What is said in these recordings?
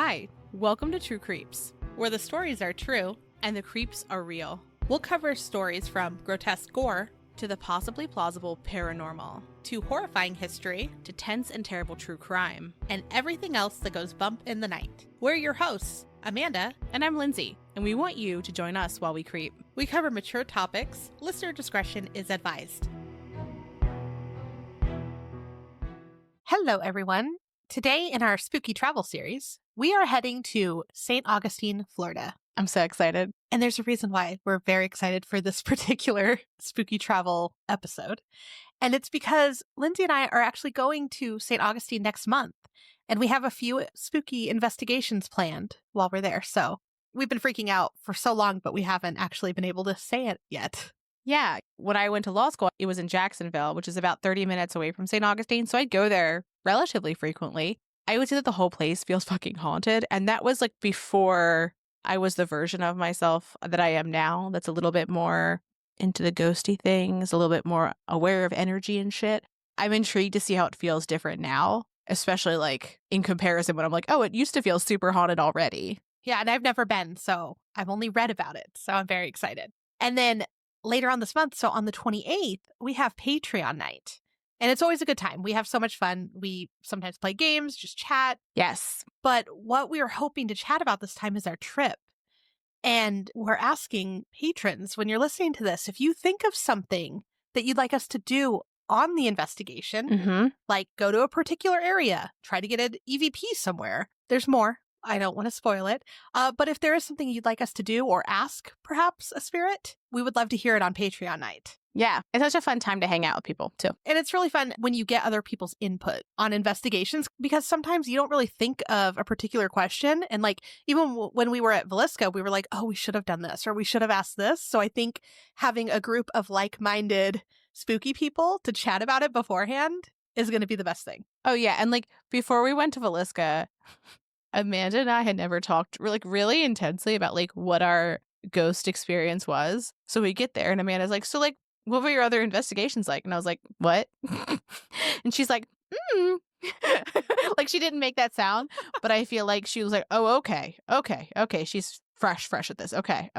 Hi, welcome to True Creeps, where the stories are true and the creeps are real. We'll cover stories from grotesque gore to the possibly plausible paranormal, to horrifying history, to tense and terrible true crime, and everything else that goes bump in the night. We're your hosts, Amanda, and I'm Lindsay, and we want you to join us while we creep. We cover mature topics. Listener discretion is advised. Hello, everyone. Today in our spooky travel series, we are heading to St. Augustine, Florida. I'm so excited. And there's a reason why we're very excited for this particular spooky travel episode. And it's because Lindsay and I are actually going to St. Augustine next month. And we have a few spooky investigations planned while we're there. So we've been freaking out for so long, but we haven't actually been able to say it yet. Yeah. When I went to law school, it was in Jacksonville, which is about 30 minutes away from St. Augustine. So I'd go there relatively frequently. I would say that the whole place feels fucking haunted. And that was like before I was the version of myself that I am now. That's a little bit more into the ghosty things, a little bit more aware of energy and shit. I'm intrigued to see how it feels different now, especially like in comparison when I'm like, oh, it used to feel super haunted already. Yeah. And I've never been, so I've only read about it. So I'm very excited. And then later on this month, so on the 28th, we have Patreon night. And it's always a good time. We have so much fun. We sometimes play games, just chat. Yes. But what we are hoping to chat about this time is our trip. And we're asking patrons, when you're listening to this, if you think of something that you'd like us to do on the investigation, like go to a particular area, try to get an EVP somewhere. There's more. I don't want to spoil it. But if there is something you'd like us to do or ask, perhaps a spirit, we would love to hear it on Patreon night. Yeah. It's such a fun time to hang out with people, too. And it's really fun when you get other people's input on investigations, because sometimes you don't really think of a particular question. And like, even when we were at Velisca, we were like, oh, we should have done this or we should have asked this. So I think having a group of like-minded spooky people to chat about it beforehand is going to be the best thing. Oh, yeah. And like before we went to Velisca, Amanda and I had never talked really intensely about like what our ghost experience was. So we get there and Amanda's like, so like, what were your other investigations like? And I was like, what? And she's like, like she didn't make that sound, but I feel like she was like, oh, okay. She's fresh at this. Okay.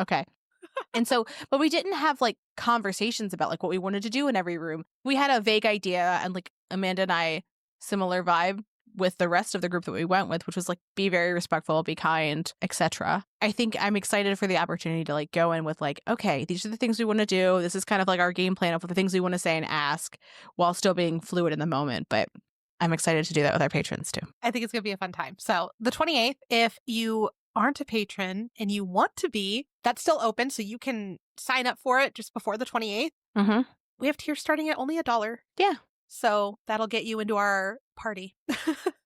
And so, but we didn't have like conversations about like what we wanted to do in every room. We had a vague idea, and like Amanda and I, similar vibe with the rest of the group that we went with, which was like be very respectful, be kind, etc. I think I'm excited for the opportunity to like go in with like, okay, these are the things we want to do. This is kind of like our game plan of the things we want to say and ask while still being fluid in the moment. But I'm excited to do that with our patrons too. I think it's going to be a fun time. So the 28th, if you aren't a patron and you want to be, that's still open. So you can sign up for it just before the 28th. We have tiers starting at only $1. Yeah. So that'll get you into our party.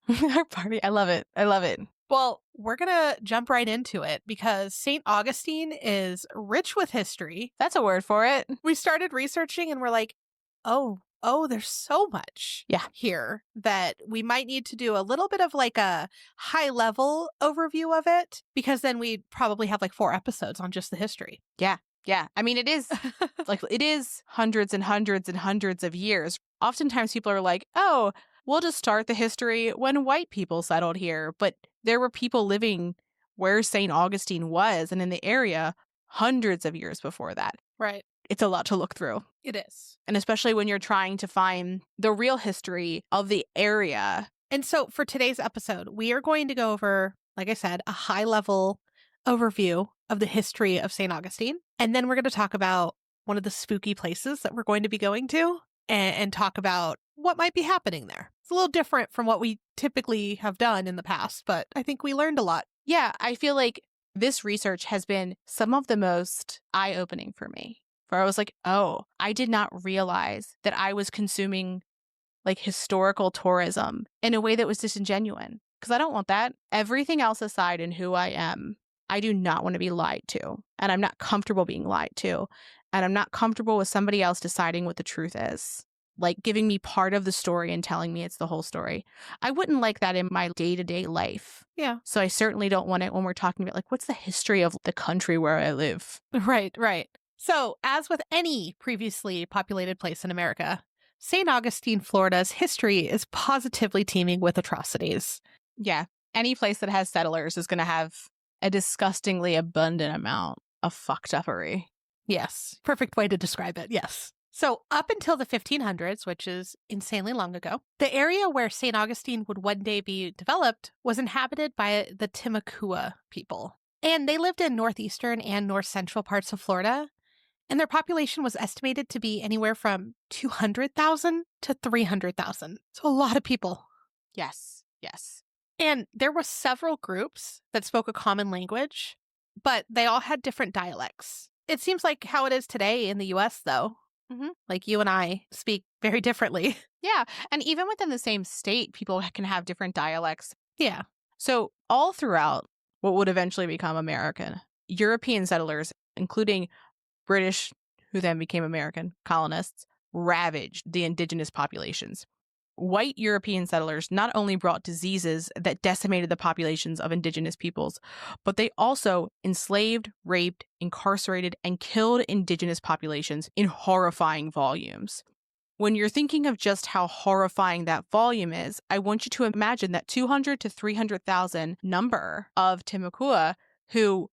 Our party. I love it. Well, we're going to jump right into it because St. Augustine is rich with history. That's a word for it. We started researching and we're like, oh, there's so much here that we might need to do a little bit of like a high level overview of it, because then we'd probably have like 4 episodes on just the history. Yeah. I mean, it is like it is hundreds and hundreds and hundreds of years. Oftentimes people are like, oh, we'll just start the history when white people settled here. But there were people living where St. Augustine was and in the area hundreds of years before that. Right. It's a lot to look through. It is. And especially when you're trying to find the real history of the area. And so for today's episode, we are going to go over, like I said, a high level overview of the history of St. Augustine. And then we're going to talk about one of the spooky places that we're going to be going to and talk about what might be happening there. It's a little different from what we typically have done in the past, but I think we learned a lot. Yeah, I feel like this research has been some of the most eye-opening for me. Where I was like, oh, I did not realize that I was consuming like historical tourism in a way that was disingenuous. Because I don't want that. Everything else aside in who I am, I do not want to be lied to. And I'm not comfortable being lied to. And I'm not comfortable with somebody else deciding what the truth is. Like giving me part of the story and telling me it's the whole story. I wouldn't like that in my day-to-day life. Yeah. So I certainly don't want it when we're talking about like, what's the history of the country where I live? Right. So as with any previously populated place in America, St. Augustine, Florida's history is positively teeming with atrocities. Yeah. any place that has settlers is going to have a disgustingly abundant amount of fucked uppery. Yes. Perfect way to describe it. Yes. So up until the 1500s, which is insanely long ago, the area where St. Augustine would one day be developed was inhabited by the Timucua people. And they lived in northeastern and north central parts of Florida. And their population was estimated to be anywhere from 200,000 to 300,000. So a lot of people. Yes. Yes. And there were several groups that spoke a common language, but they all had different dialects. It seems like how it is today in the US, though. Mm-hmm. Like you and I speak very differently. Yeah. And even within the same state, people can have different dialects. Yeah. So all throughout what would eventually become American, European settlers, including British, who then became American colonists, ravaged the indigenous populations. White European settlers not only brought diseases that decimated the populations of indigenous peoples, but they also enslaved, raped, incarcerated, and killed indigenous populations in horrifying volumes. When you're thinking of just how horrifying that volume is, I want you to imagine that 200 to 300,000 number of Timucua who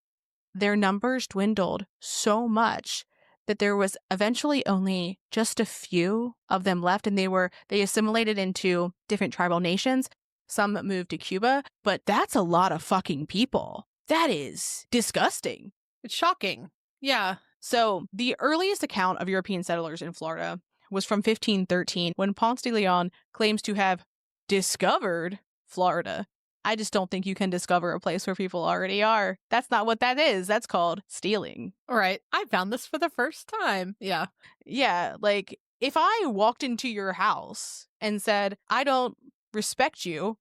their numbers dwindled so much that there was eventually only just a few of them left, and they assimilated into different tribal nations. Some moved to Cuba, but that's a lot of fucking people. That is disgusting. It's shocking. Yeah. So the earliest account of European settlers in Florida was from 1513, when Ponce de Leon claims to have discovered Florida. I just don't think you can discover a place where people already are. That's not what that is. That's called stealing. All right. I found this for the first time. Yeah. Yeah, like if I walked into your house and said, I don't respect you,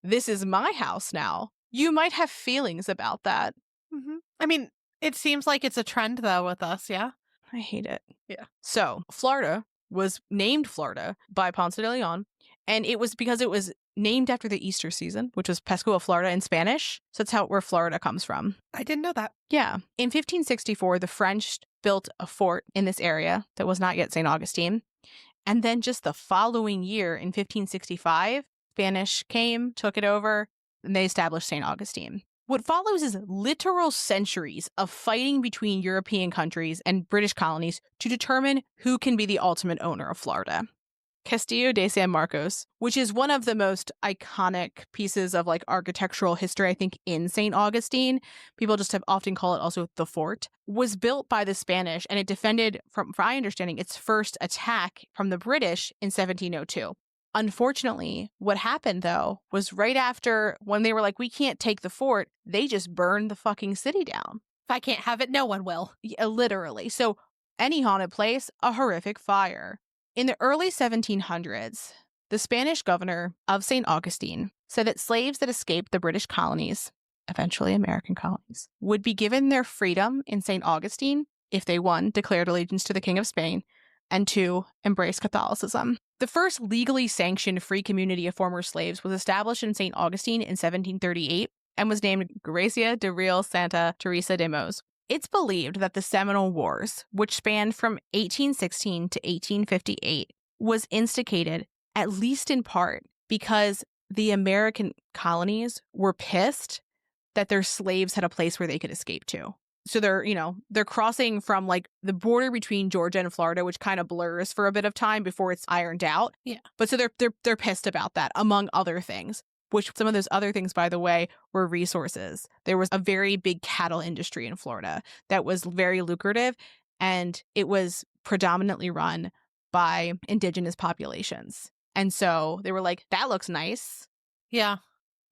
this is my house now, you might have feelings about that. Mm-hmm. I mean, it seems like it's a trend, though, with us. Yeah. I hate it. Yeah. So Florida was named Florida by Ponce de Leon, and it was because it was named after the Easter season, which was Pascua, Florida in Spanish. So that's where Florida comes from. I didn't know that. Yeah. In 1564, the French built a fort in this area that was not yet St. Augustine. And then just the following year, in 1565, Spanish came, took it over, and they established St. Augustine. What follows is literal centuries of fighting between European countries and British colonies to determine who can be the ultimate owner of Florida. Castillo de San Marcos, which is one of the most iconic pieces of like architectural history, I think, in St. Augustine. People just have often call it also the fort, was built by the Spanish, and it defended, from my understanding, its first attack from the British in 1702. Unfortunately, what happened, though, was right after, when they were like, we can't take the fort, they just burned the fucking city down. If I can't have it, no one will. Yeah, literally. So any haunted place, a horrific fire. In the early 1700s, the Spanish governor of St. Augustine said that slaves that escaped the British colonies, eventually American colonies, would be given their freedom in St. Augustine if they, 1, declared allegiance to the King of Spain, and 2, embraced Catholicism. The first legally sanctioned free community of former slaves was established in St. Augustine in 1738 and was named Gracia de Real Santa Teresa de Mos. It's believed that the Seminole Wars, which spanned from 1816 to 1858, was instigated, at least in part, because the American colonies were pissed that their slaves had a place where they could escape to. So they're crossing from like the border between Georgia and Florida, which kind of blurs for a bit of time before it's ironed out. Yeah. But so they're pissed about that, among other things. Which some of those other things, by the way, were resources. There was a very big cattle industry in Florida that was very lucrative, and it was predominantly run by indigenous populations. And so they were like, that looks nice. Yeah,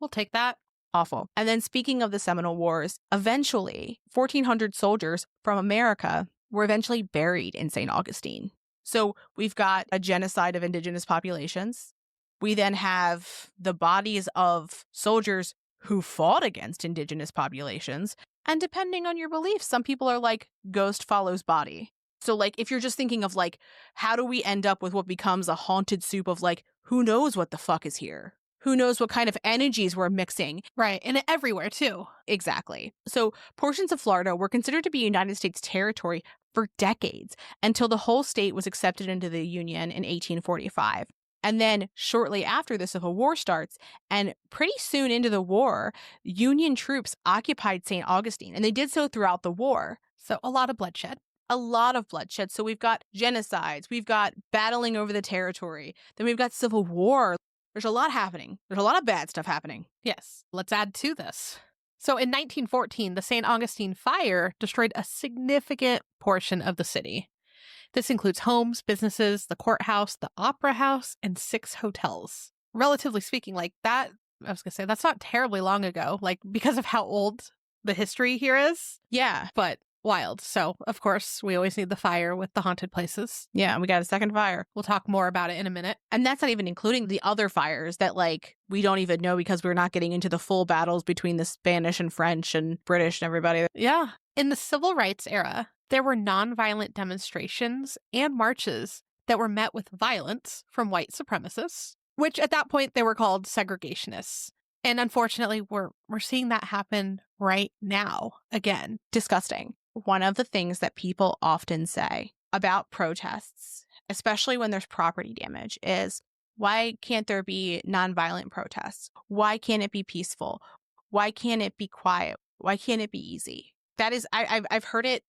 we'll take that. Awful. And then speaking of the Seminole Wars, eventually 1,400 soldiers from America were eventually buried in St. Augustine. So we've got a genocide of indigenous populations. We then have the bodies of soldiers who fought against indigenous populations. And depending on your beliefs, some people are like, ghost follows body. So like, if you're just thinking of like, how do we end up with what becomes a haunted soup of like, who knows what the fuck is here? Who knows what kind of energies we're mixing? Right. And everywhere, too. Exactly. So portions of Florida were considered to be United States territory for decades until the whole state was accepted into the Union in 1845. And then shortly after, the Civil War starts, and pretty soon into the war, Union troops occupied St. Augustine, and they did so throughout the war. So a lot of bloodshed. A lot of bloodshed. So we've got genocides, we've got battling over the territory, then we've got civil war. There's a lot happening. There's a lot of bad stuff happening. Yes, let's add to this. So in 1914, the St. Augustine fire destroyed a significant portion of the city. This includes homes, businesses, the courthouse, the opera house, and 6 hotels. Relatively speaking, like that, I was going to say, that's not terribly long ago, like because of how old the history here is. Yeah. But wild. So, of course, we always need the fire with the haunted places. Yeah, we got a second fire. We'll talk more about it in a minute. And that's not even including the other fires that, like, we don't even know because we're not getting into the full battles between the Spanish and French and British and everybody. Yeah. In the civil rights era, there were nonviolent demonstrations and marches that were met with violence from white supremacists, which at that point they were called segregationists. And unfortunately, we're seeing that happen right now again. Disgusting. One of the things that people often say about protests, especially when there's property damage, is why can't there be nonviolent protests? Why can't it be peaceful? Why can't it be quiet? Why can't it be easy? That is, I've heard it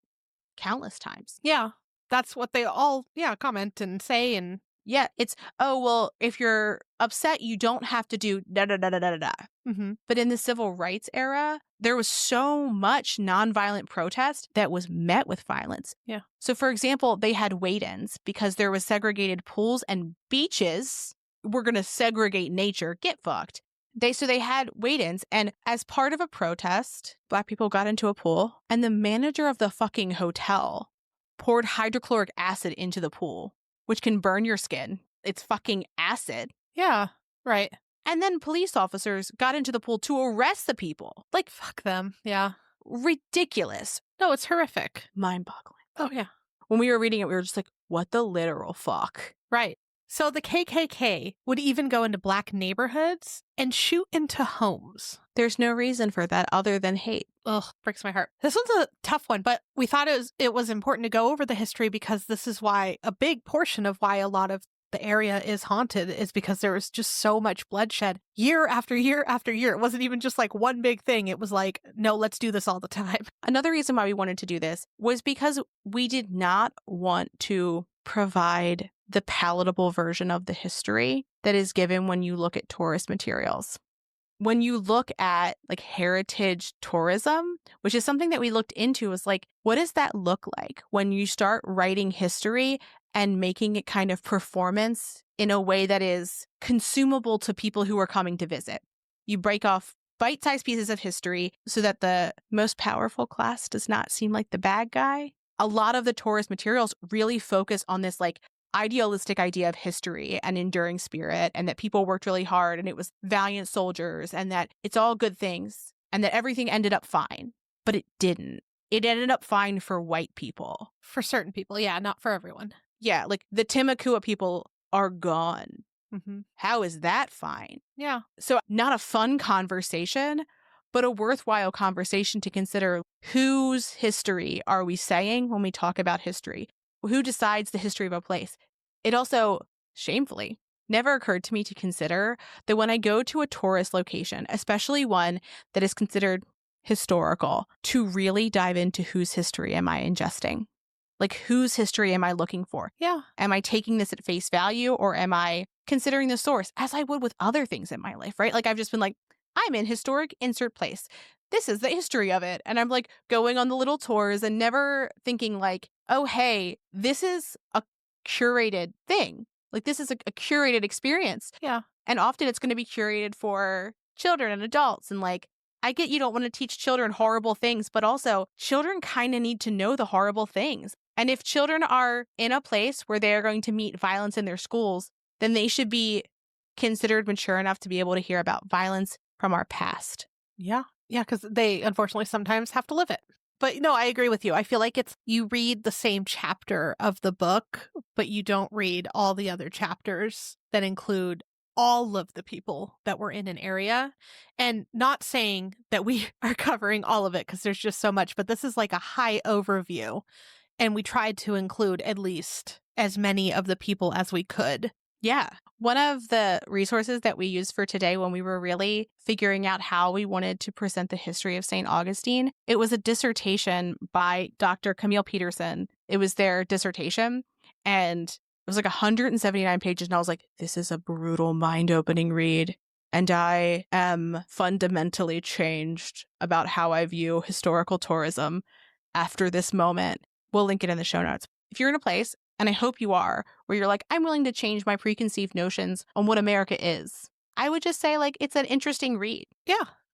countless times. Yeah, that's what they all, comment and say. And yeah, it's, oh, well, if you're upset, you don't have to do da-da-da-da-da-da. Mm-hmm. But in the civil rights era, there was so much nonviolent protest that was met with violence. Yeah. So, for example, they had wait-ins because there was segregated pools and beaches. We're going to segregate nature. Get fucked. So they had wait-ins, and as part of a protest, Black people got into a pool, and the manager of the fucking hotel poured hydrochloric acid into the pool, which can burn your skin. It's fucking acid. Yeah, right. And then police officers got into the pool to arrest the people. Like, fuck them. Yeah. Ridiculous. No, it's horrific. Mind-boggling. Oh, yeah. When we were reading it, we were just like, what the literal fuck? Right. So the KKK would even go into Black neighborhoods and shoot into homes. There's no reason for that other than hate. Ugh, breaks my heart. This one's a tough one, but we thought it was important to go over the history because this is why a big portion of why a lot of the area is haunted is because there was just so much bloodshed year after year after year. It wasn't even just like one big thing. It was like, no, let's do this all the time. Another reason why we wanted to do this was because we did not want to provide the palatable version of the history that is given when you look at tourist materials. When you look at like heritage tourism, which is something that we looked into, is like, what does that look like when you start writing history and making it kind of performance in a way that is consumable to people who are coming to visit? You break off bite-sized pieces of history so that the most powerful class does not seem like the bad guy. A lot of the tourist materials really focus on this like idealistic idea of history and enduring spirit, and that people worked really hard and it was valiant soldiers and that it's all good things and that everything ended up fine. But it didn't. It ended up fine for white people. For certain people, yeah, not for everyone. Yeah, like the Timucua people are gone. Mm-hmm. How is that fine? Yeah. So not a fun conversation, but a worthwhile conversation to consider. Whose history are we saying when we talk about history? Who decides the history of a place? It also, shamefully, never occurred to me to consider that when I go to a tourist location, especially one that is considered historical, to really dive into whose history am I ingesting? Like, whose history am I looking for? Yeah. Am I taking this at face value, or am I considering the source as I would with other things in my life, right? Like, I've just been like, I'm in historic insert place. This is the history of it. And I'm like going on the little tours and never thinking like, oh, hey, this is a curated thing. Like, this is a curated experience. Yeah. And often it's going to be curated for children and adults. And like, I get you don't want to teach children horrible things, but also children kind of need to know the horrible things. And if children are in a place where they are going to meet violence in their schools, then they should be considered mature enough to be able to hear about violence from our past. Yeah. Yeah, because they unfortunately sometimes have to live it. But no, I agree with you. I feel like it's you read the same chapter of the book, but you don't read all the other chapters that include all of the people that were in an area. And not saying that we are covering all of it because there's just so much, but this is like a high overview. And we tried to include at least as many of the people as we could. Yeah. One of the resources that we used for today when we were really figuring out how we wanted to present the history of St. Augustine, it was a dissertation by Dr. Camille Peterson. It was their dissertation, and it was like 179 pages, and I was like, this is a brutal, mind-opening read. And I am fundamentally changed about how I view historical tourism after this moment. We'll link it in the show notes. If you're in a place, and I hope you are, where you're like, I'm willing to change my preconceived notions on what America is, I would just say, like, it's an interesting read.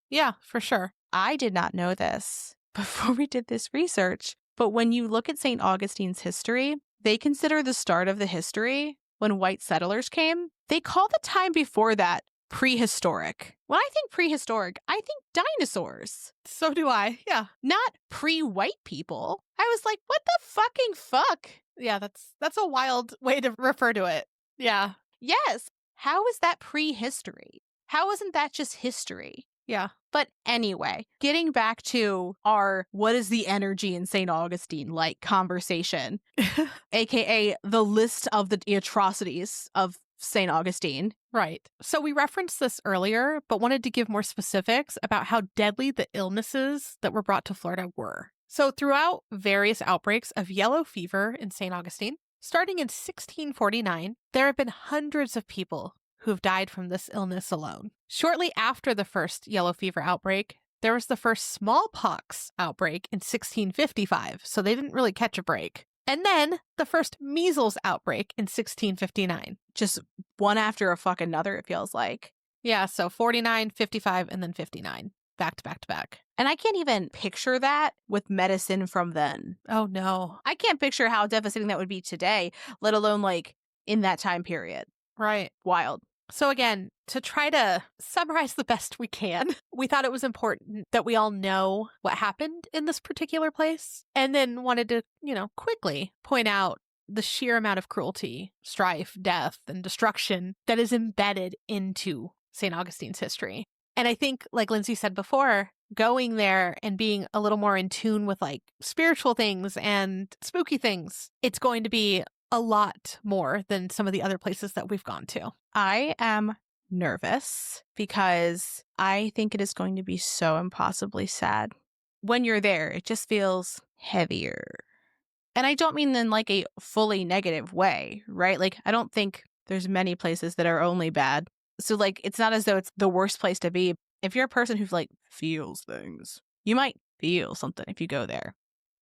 Yeah, for sure. I did not know this before we did this research, but when you look at St. Augustine's history, they consider the start of the history when white settlers came. They call the time before that prehistoric. When I think prehistoric, I think dinosaurs. So do I. Yeah. Not pre-white people. I was like, what the fucking fuck? Yeah, that's a wild way to refer to it. Yeah. Yes. How is that prehistory? How isn't that just history? Yeah. But anyway, getting back to our what is the energy in St. Augustine like conversation, aka the list of the atrocities of St. Augustine. Right. So we referenced this earlier, but wanted to give more specifics about how deadly the illnesses that were brought to Florida were. So throughout various outbreaks of yellow fever in St. Augustine, starting in 1649, there have been hundreds of people who have died from this illness alone. Shortly after the first yellow fever outbreak, there was the first smallpox outbreak in 1655, so they didn't really catch a break. And then the first measles outbreak in 1659. Just one after a fuck another, it feels like. Yeah, so 49, 55, and then 59. Back to back to back. And I can't even picture that with medicine from then. Oh, no. I can't picture how devastating that would be today, let alone like in that time period. Right. Wild. So again, to try to summarize the best we can, we thought it was important that we all know what happened in this particular place, and then wanted to, quickly point out the sheer amount of cruelty, strife, death, and destruction that is embedded into St. Augustine's history. And I think, like Lindsay said before, going there and being a little more in tune with like spiritual things and spooky things, it's going to be a lot more than some of the other places that we've gone to. I am nervous because I think it is going to be so impossibly sad. When you're there, it just feels heavier. And I don't mean in like a fully negative way, right? Like, I don't think there's many places that are only bad. So like, it's not as though it's the worst place to be. If you're a person who like feels things, you might feel something if you go there.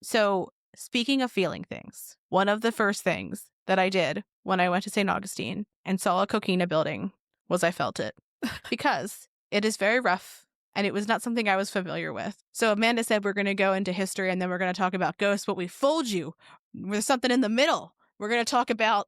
So speaking of feeling things, one of the first things that I did when I went to St. Augustine and saw a coquina building was I felt it because it is very rough and it was not something I was familiar with. So Amanda said we're going to go into history and then we're going to talk about ghosts, but we fooled you. There's something in the middle. We're going to talk about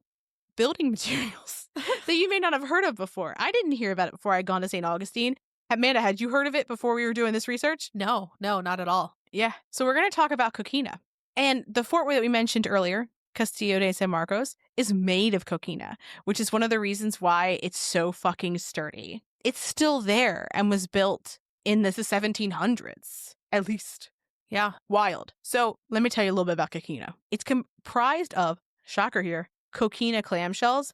building materials that you may not have heard of before. I didn't hear about it before I'd gone to St. Augustine. Amanda, had you heard of it before we were doing this research? No, not at all. Yeah. So we're going to talk about coquina. And the fort that we mentioned earlier, Castillo de San Marcos, is made of coquina, which is one of the reasons why it's so fucking sturdy. It's still there and was built in the 1700s, at least. Yeah. Wild. So let me tell you a little bit about coquina. It's comprised of, shocker here, coquina clamshells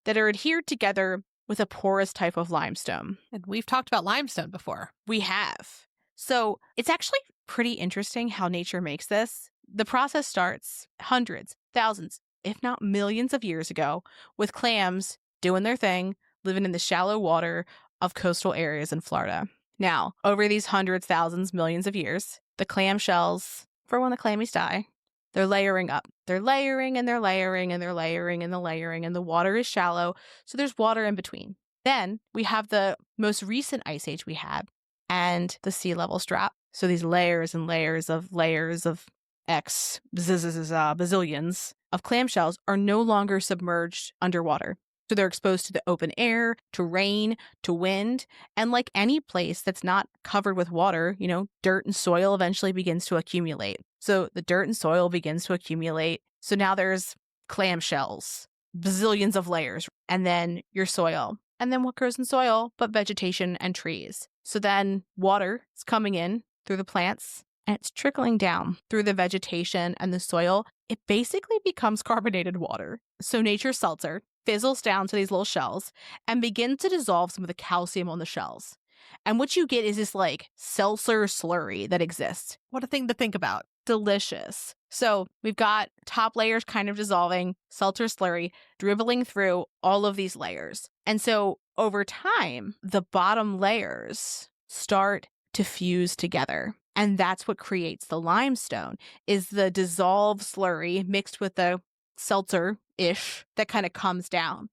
that are adhered together with a porous type of limestone. And we've talked about limestone before. We have. So it's actually pretty interesting how nature makes this. The process starts hundreds, thousands, if not millions of years ago, with clams doing their thing, living in the shallow water of coastal areas in Florida. Now, over these hundreds, thousands, millions of years, the clam shells, for when the clammies die, they're layering up. They're layering and they're layering and they're layering and they're layering, and the water is shallow, so there's water in between. Then we have the most recent ice age we had and the sea levels drop. So these layers and layers of X bazillions of clamshells are no longer submerged underwater. So they're exposed to the open air, to rain, to wind. And like any place that's not covered with water, dirt and soil eventually begins to accumulate. So the dirt and soil begins to accumulate. So now there's clamshells, bazillions of layers, and then your soil. And then what grows in soil but vegetation and trees. So then water is coming in through the plants and it's trickling down through the vegetation and the soil. It basically becomes carbonated water. So nature's seltzer. fizzles down to these little shells and begins to dissolve some of the calcium on the shells. And what you get is this like seltzer slurry that exists. What a thing to think about. Delicious. So we've got top layers kind of dissolving, seltzer slurry dribbling through all of these layers. And so over time, the bottom layers start to fuse together. And that's what creates the limestone, is the dissolved slurry mixed with the seltzer-ish that kind of comes down.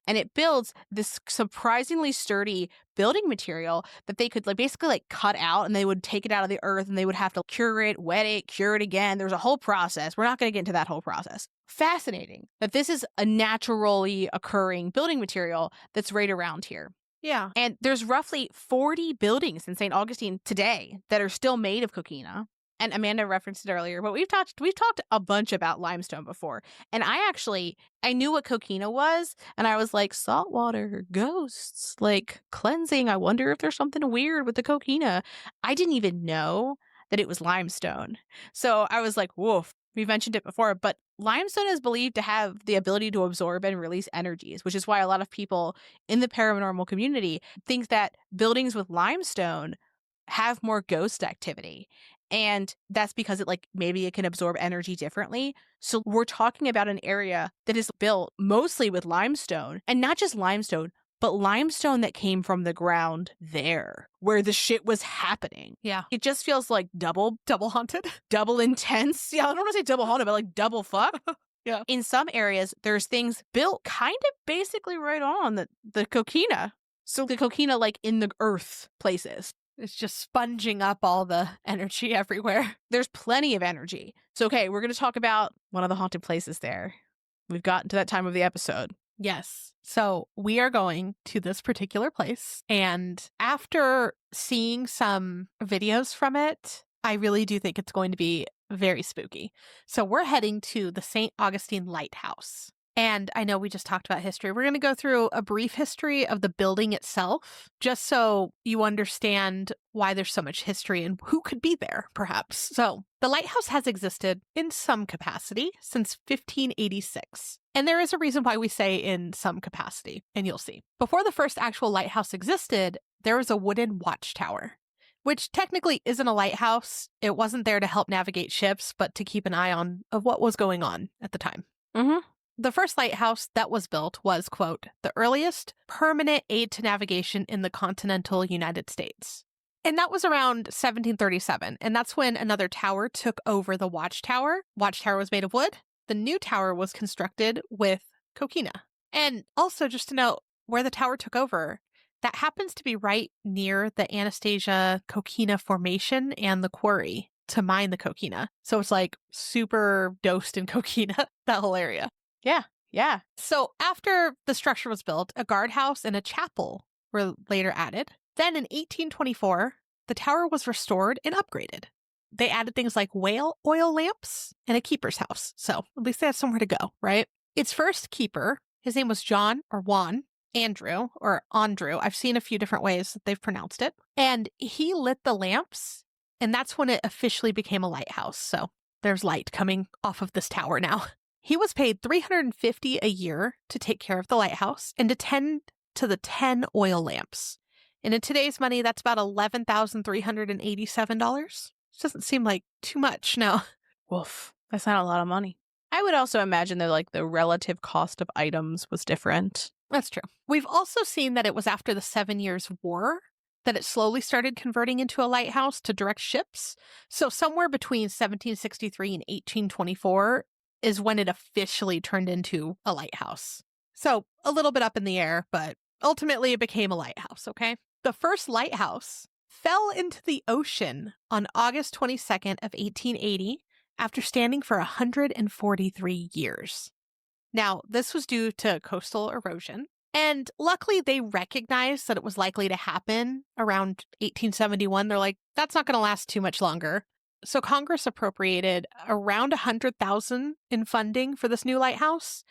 And it builds this surprisingly sturdy building material that they could basically like cut out, and they would take it out of the earth and they would have to cure it, wet it, cure it again. There's a whole process. We're not going to get into that whole process. Fascinating that this is a naturally occurring building material that's right around here. Yeah. And there's roughly 40 buildings in St. Augustine today that are still made of coquina. And Amanda referenced it earlier, but we've talked a bunch about limestone before. And I knew what coquina was, and I was like, saltwater, ghosts, like cleansing. I wonder if there's something weird with the coquina. I didn't even know that it was limestone. So I was like, woof. We mentioned it before, but limestone is believed to have the ability to absorb and release energies, which is why a lot of people in the paranormal community think that buildings with limestone have more ghost activity. And that's because maybe it can absorb energy differently. So we're talking about an area that is built mostly with limestone, and not just limestone, but limestone that came from the ground there where the shit was happening. Yeah. It just feels like double haunted. Double intense. Yeah, I don't want to say double haunted, but like double fuck. Yeah. In some areas, there's things built kind of basically right on the coquina. So the coquina like in the earth places. It's just sponging up all the energy everywhere. There's plenty of energy. So, okay, we're going to talk about one of the haunted places there. We've gotten to that time of the episode. Yes. So we are going to this particular place. And after seeing some videos from it, I really do think it's going to be very spooky. So we're heading to the St. Augustine Lighthouse. And I know we just talked about history. We're going to go through a brief history of the building itself, just so you understand why there's so much history and who could be there, perhaps. So the lighthouse has existed in some capacity since 1586. And there is a reason why we say in some capacity, and you'll see. Before the first actual lighthouse existed, there was a wooden watchtower, which technically isn't a lighthouse. It wasn't there to help navigate ships, but to keep an eye on of what was going on at the time. Mm-hmm. The first lighthouse that was built was, quote, the earliest permanent aid to navigation in the continental United States. And that was around 1737. And that's when another tower took over the watchtower. Watchtower was made of wood. The new tower was constructed with coquina. And also, just to note, where the tower took over, that happens to be right near the Anastasia Coquina Formation and the quarry to mine the coquina. So it's like super dosed in coquina, that whole area. Yeah. So after the structure was built, a guardhouse and a chapel were later added. Then in 1824, the tower was restored and upgraded. They added things like whale oil lamps and a keeper's house. So at least they had somewhere to go, right? Its first keeper, his name was John or Juan Andrew or Andrew. I've seen a few different ways that they've pronounced it. And he lit the lamps, and that's when it officially became a lighthouse. So there's light coming off of this tower now. He was paid $350 a year to take care of the lighthouse and to tend to the 10 oil lamps. And in today's money, that's about $11,387. Doesn't seem like too much, no. Woof. That's not a lot of money. I would also imagine that the relative cost of items was different. That's true. We've also seen that it was after the 7 Years' War that it slowly started converting into a lighthouse to direct ships. So somewhere between 1763 and 1824 is when it officially turned into a lighthouse. So a little bit up in the air, but ultimately it became a lighthouse, okay? The first lighthouse fell into the ocean on August 22nd of 1880 after standing for 143 years. Now, this was due to coastal erosion, and luckily they recognized that it was likely to happen around 1871. They're like, that's not going to last too much longer. So Congress appropriated around $100,000 in funding for this new lighthouse.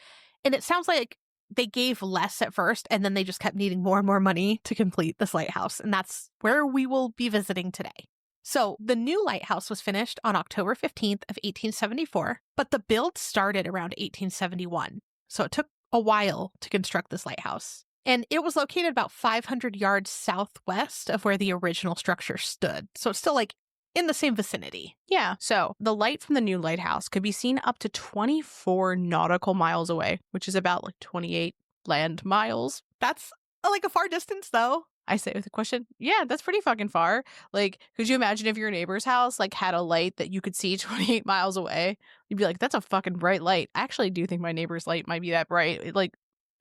And it sounds like they gave less at first, and then they just kept needing more and more money to complete this lighthouse. And that's where we will be visiting today. So the new lighthouse was finished on October 15th of 1874, but the build started around 1871. So it took a while to construct this lighthouse. And it was located about 500 yards southwest of where the original structure stood. So it's still like in the same vicinity. Yeah. So the light from the new lighthouse could be seen up to 24 nautical miles away, which is about like 28 land miles. That's like a far distance, though. I say with a question. Yeah, that's pretty fucking far. Like, could you imagine if your neighbor's house like had a light that you could see 28 miles away? You'd be like, that's a fucking bright light. I actually do think my neighbor's light might be that bright. It like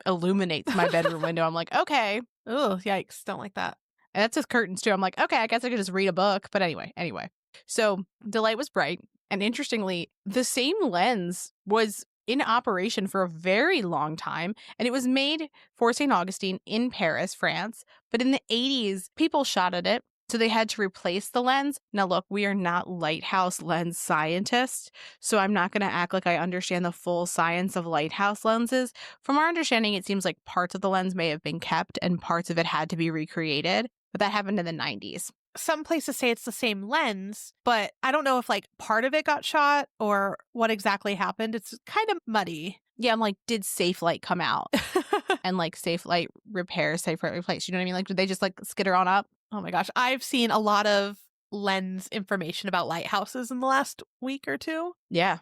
illuminates my bedroom window. I'm like, okay. Oh, yikes. Don't like that. And that's with curtains too. I'm like, okay, I guess I could just read a book. But anyway. So the light was bright. And interestingly, the same lens was in operation for a very long time. And it was made for St. Augustine in Paris, France. But in the 80s, people shot at it. So they had to replace the lens. Now, look, we are not lighthouse lens scientists, so I'm not going to act like I understand the full science of lighthouse lenses. From our understanding, it seems like parts of the lens may have been kept and parts of it had to be recreated, but that happened in the 90s. Some places say it's the same lens, but I don't know if like part of it got shot or what exactly happened. It's kind of muddy. Yeah, I'm like, did Safe Light come out and like Safe Light repair, Safe Light replace? You know what I mean? Like, did they just like skitter on up? Oh my gosh. I've seen a lot of lens information about lighthouses in the last week or two. Yeah,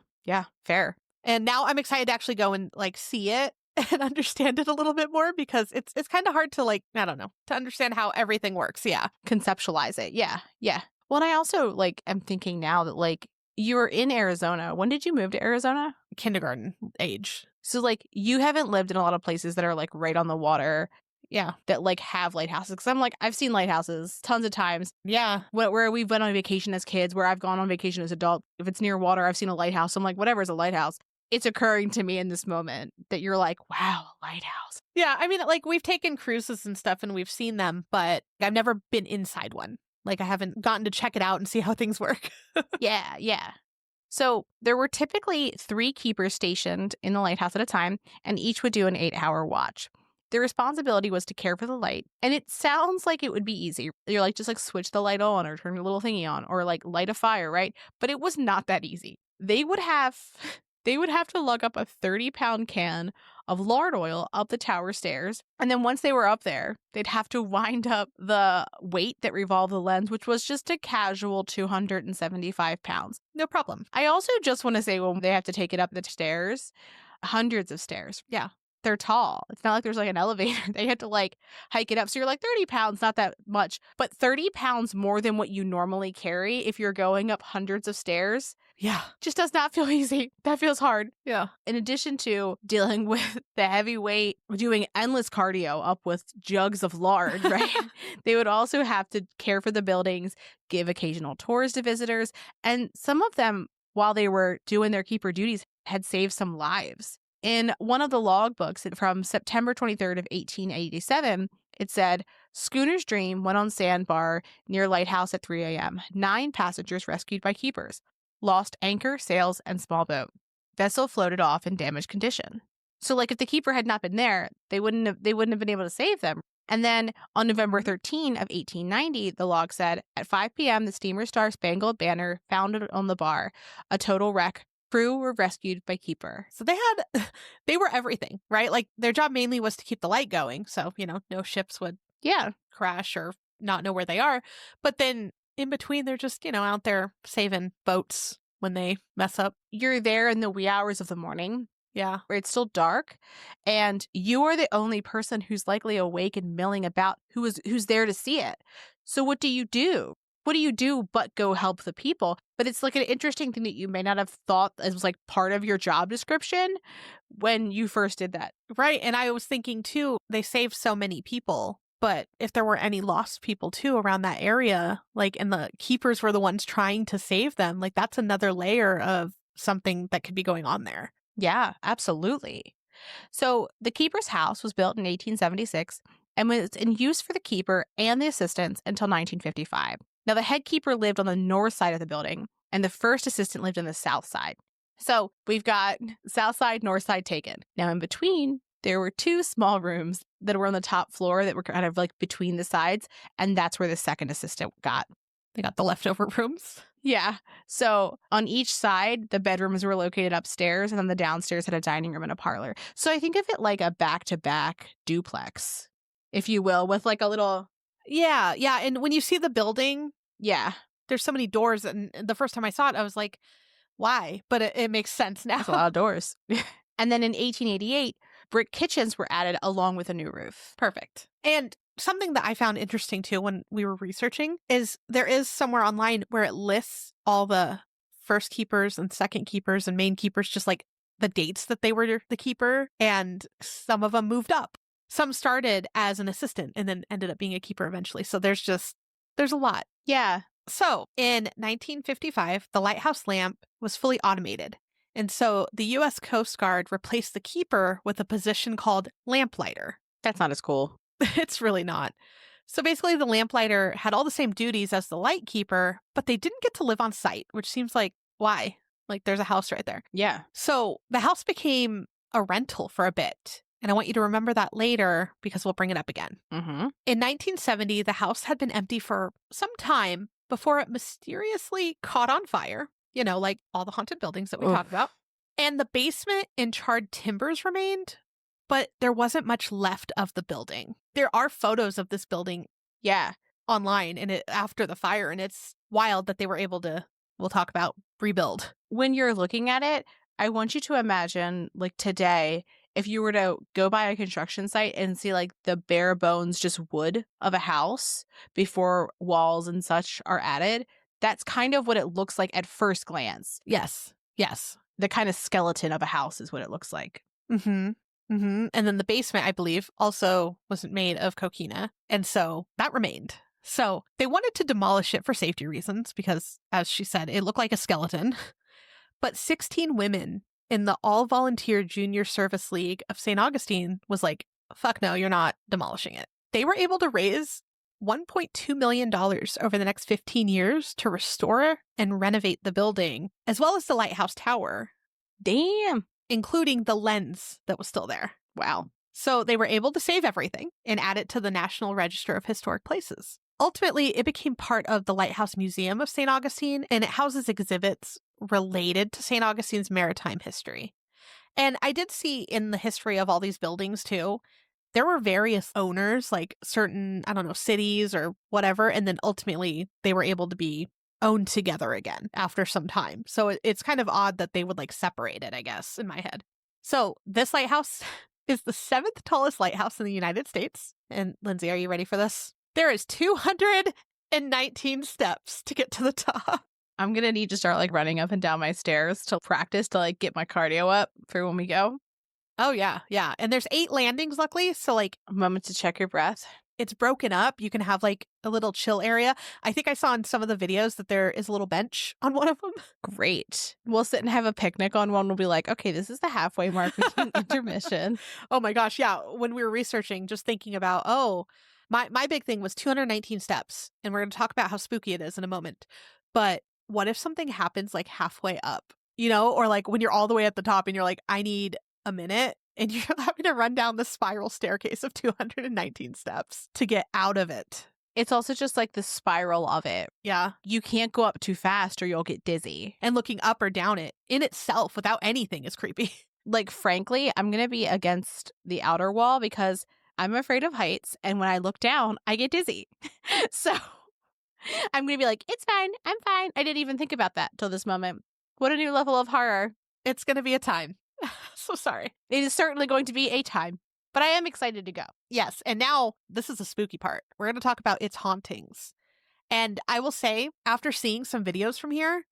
fair. And now I'm excited to actually go and like see it and understand it a little bit more because it's kind of hard to like, I don't know, to understand how everything works. Yeah. Conceptualize it. Yeah. Well, and I also like am thinking now that like you were in Arizona. When did you move to Arizona? Kindergarten age. So like you haven't lived in a lot of places that are like right on the water. Yeah. That like have lighthouses. Because I'm like, I've seen lighthouses tons of times. Yeah. Where we've went on vacation as kids, where I've gone on vacation as adult. If it's near water, I've seen a lighthouse. I'm like, whatever is a lighthouse. It's occurring to me in this moment that you're like, wow, lighthouse. Yeah. I mean, like we've taken cruises and stuff and we've seen them, but I've never been inside one. Like I haven't gotten to check it out and see how things work. Yeah. So there were typically 3 keepers stationed in the lighthouse at a time, and each would do an 8-hour watch. Their responsibility was to care for the light, and it sounds like it would be easy. You're like, just like switch the light on or turn your little thingy on or like light a fire, right? But it was not that easy. They would have to lug up a 30-pound can of lard oil up the tower stairs. And then once they were up there, they'd have to wind up the weight that revolved the lens, which was just a casual 275 pounds. No problem. I also just want to say when they have to take it up the stairs, hundreds of stairs. Yeah. They're tall. It's not like there's like an elevator. They had to like hike it up. So you're like 30 pounds, not that much, but 30 pounds more than what you normally carry if you're going up hundreds of stairs. Yeah. Just does not feel easy. That feels hard. Yeah. In addition to dealing with the heavy weight, doing endless cardio up with jugs of lard, right? They would also have to care for the buildings, give occasional tours to visitors. And some of them, while they were doing their keeper duties, had saved some lives. In one of the logbooks from September 23rd of 1887, it said, Schooner's Dream went on sandbar near Lighthouse at 3 a.m. 9 passengers rescued by keepers. Lost anchor, sails, and small boat. Vessel floated off in damaged condition. So like if the keeper had not been there, they wouldn't have been able to save them. And then on November 13 of 1890, the log said, at 5 p.m., the steamer Star Spangled Banner foundered on the bar. A total wreck. Crew were rescued by keeper. So they were everything, right? Like their job mainly was to keep the light going. So, no ships would crash or not know where they are. But then in between, they're just, out there saving boats when they mess up. You're there in the wee hours of the morning. Yeah. Where it's still dark. And you are the only person who's likely awake and milling about who's there to see it. So what do you do? What do you do but go help the people? But it's like an interesting thing that you may not have thought as was like part of your job description when you first did that. Right. And I was thinking too, they saved so many people. But if there were any lost people too around that area, like, and the keepers were the ones trying to save them, like that's another layer of something that could be going on there. Yeah, absolutely. So the keeper's house was built in 1876 and was in use for the keeper and the assistants until 1955. Now, the head keeper lived on the north side of the building, and the first assistant lived on the south side. So we've got south side, north side taken. Now, in between, there were 2 small rooms that were on the top floor that were kind of like between the sides, and that's where the second assistant got. They got the leftover rooms. Yeah. So on each side, the bedrooms were located upstairs, and then the downstairs had a dining room and a parlor. So I think of it like a back-to-back duplex, if you will, with like a little, Yeah, yeah. And when you see the building, yeah, there's so many doors. And the first time I saw it, I was like, why? But it makes sense now. that's a lot of doors. And then in 1888, brick kitchens were added along with a new roof. Perfect. And something that I found interesting too when we were researching is there is somewhere online where it lists all the first keepers and second keepers and main keepers, just like the dates that they were the keeper. And some of them moved up. Some started as an assistant and then ended up being a keeper eventually. So there's a lot. Yeah. So in 1955, the lighthouse lamp was fully automated. And so the U.S. Coast Guard replaced the keeper with a position called lamplighter. That's not as cool. It's really not. So basically, the lamplighter had all the same duties as the light keeper, but they didn't get to live on site, which seems like, why? Like, there's a house right there. Yeah. So the house became a rental for a bit. And I want you to remember that later because we'll bring it up again. Mm-hmm. In 1970, the house had been empty for some time before it mysteriously caught on fire, you know, like all the haunted buildings that we Oof. talked about. And the basement and charred timbers remained, but there wasn't much left of the building. There are photos of this building Yeah. online and after the fire, and it's wild that they were able to, we'll talk about, rebuild. When you're looking at it, I want you to imagine, like today, if you were to go by a construction site and see like the bare bones, just wood of a house before walls and such are added, that's kind of what it looks like at first glance. Yes. Yes. The kind of skeleton of a house is what it looks like. Mm-hmm. Mm-hmm. And then the basement, I believe, also wasn't made of coquina. And so that remained. So they wanted to demolish it for safety reasons because, as she said, it looked like a skeleton. But 16 women in the all-volunteer Junior Service League of St. Augustine was like, fuck no, you're not demolishing it. They were able to raise $1.2 million over the next 15 years to restore and renovate the building, as well as the lighthouse tower. Damn. Including the lens that was still there. Wow. So they were able to save everything and add it to the National Register of Historic Places. Ultimately, it became part of the Lighthouse Museum of St. Augustine, and it houses exhibits related to St. Augustine's maritime history. And I did see in the history of all these buildings, too, there were various owners, like certain, I don't know, cities or whatever, and then ultimately they were able to be owned together again after some time. So it's kind of odd that they would like separate it, I guess, in my head. So this lighthouse is the 7th tallest lighthouse in the United States. And Lindsay, are you ready for this? There is 219 steps to get to the top. I'm going to need to start like running up and down my stairs to practice to like get my cardio up for when we go. Oh, yeah. Yeah. And there's 8 landings, luckily. So like A moment to check your breath. it's broken up. You can have like a little chill area. I think I saw in some of the videos that there is a little bench on one of them. Great. We'll sit and have a picnic on one. We'll be like, okay, this is the halfway mark between intermission. Oh my gosh. Yeah. When we were researching, just thinking about, my big thing was 219 steps. And we're going to talk about how spooky it is in a moment. But what if something happens like halfway up, you know, or like when you're all the way at the top and you're like, I need a minute. And you're having to run down the spiral staircase of 219 steps to get out of it. It's also just like the spiral of it. Yeah. You can't go up too fast or you'll get dizzy. And looking up or down it in itself without anything is creepy. Like, frankly, I'm going to be against the outer wall because I'm afraid of heights. And when I look down, I get dizzy. So I'm going to be like, it's fine. I'm fine. I didn't even think about that till this moment. What a new level of horror. It's going to be a time. So sorry. It is certainly going to be a time, but I am excited to go. Yes. And now this is the spooky part. We're going to talk about its hauntings. And I will say, after seeing some videos from here,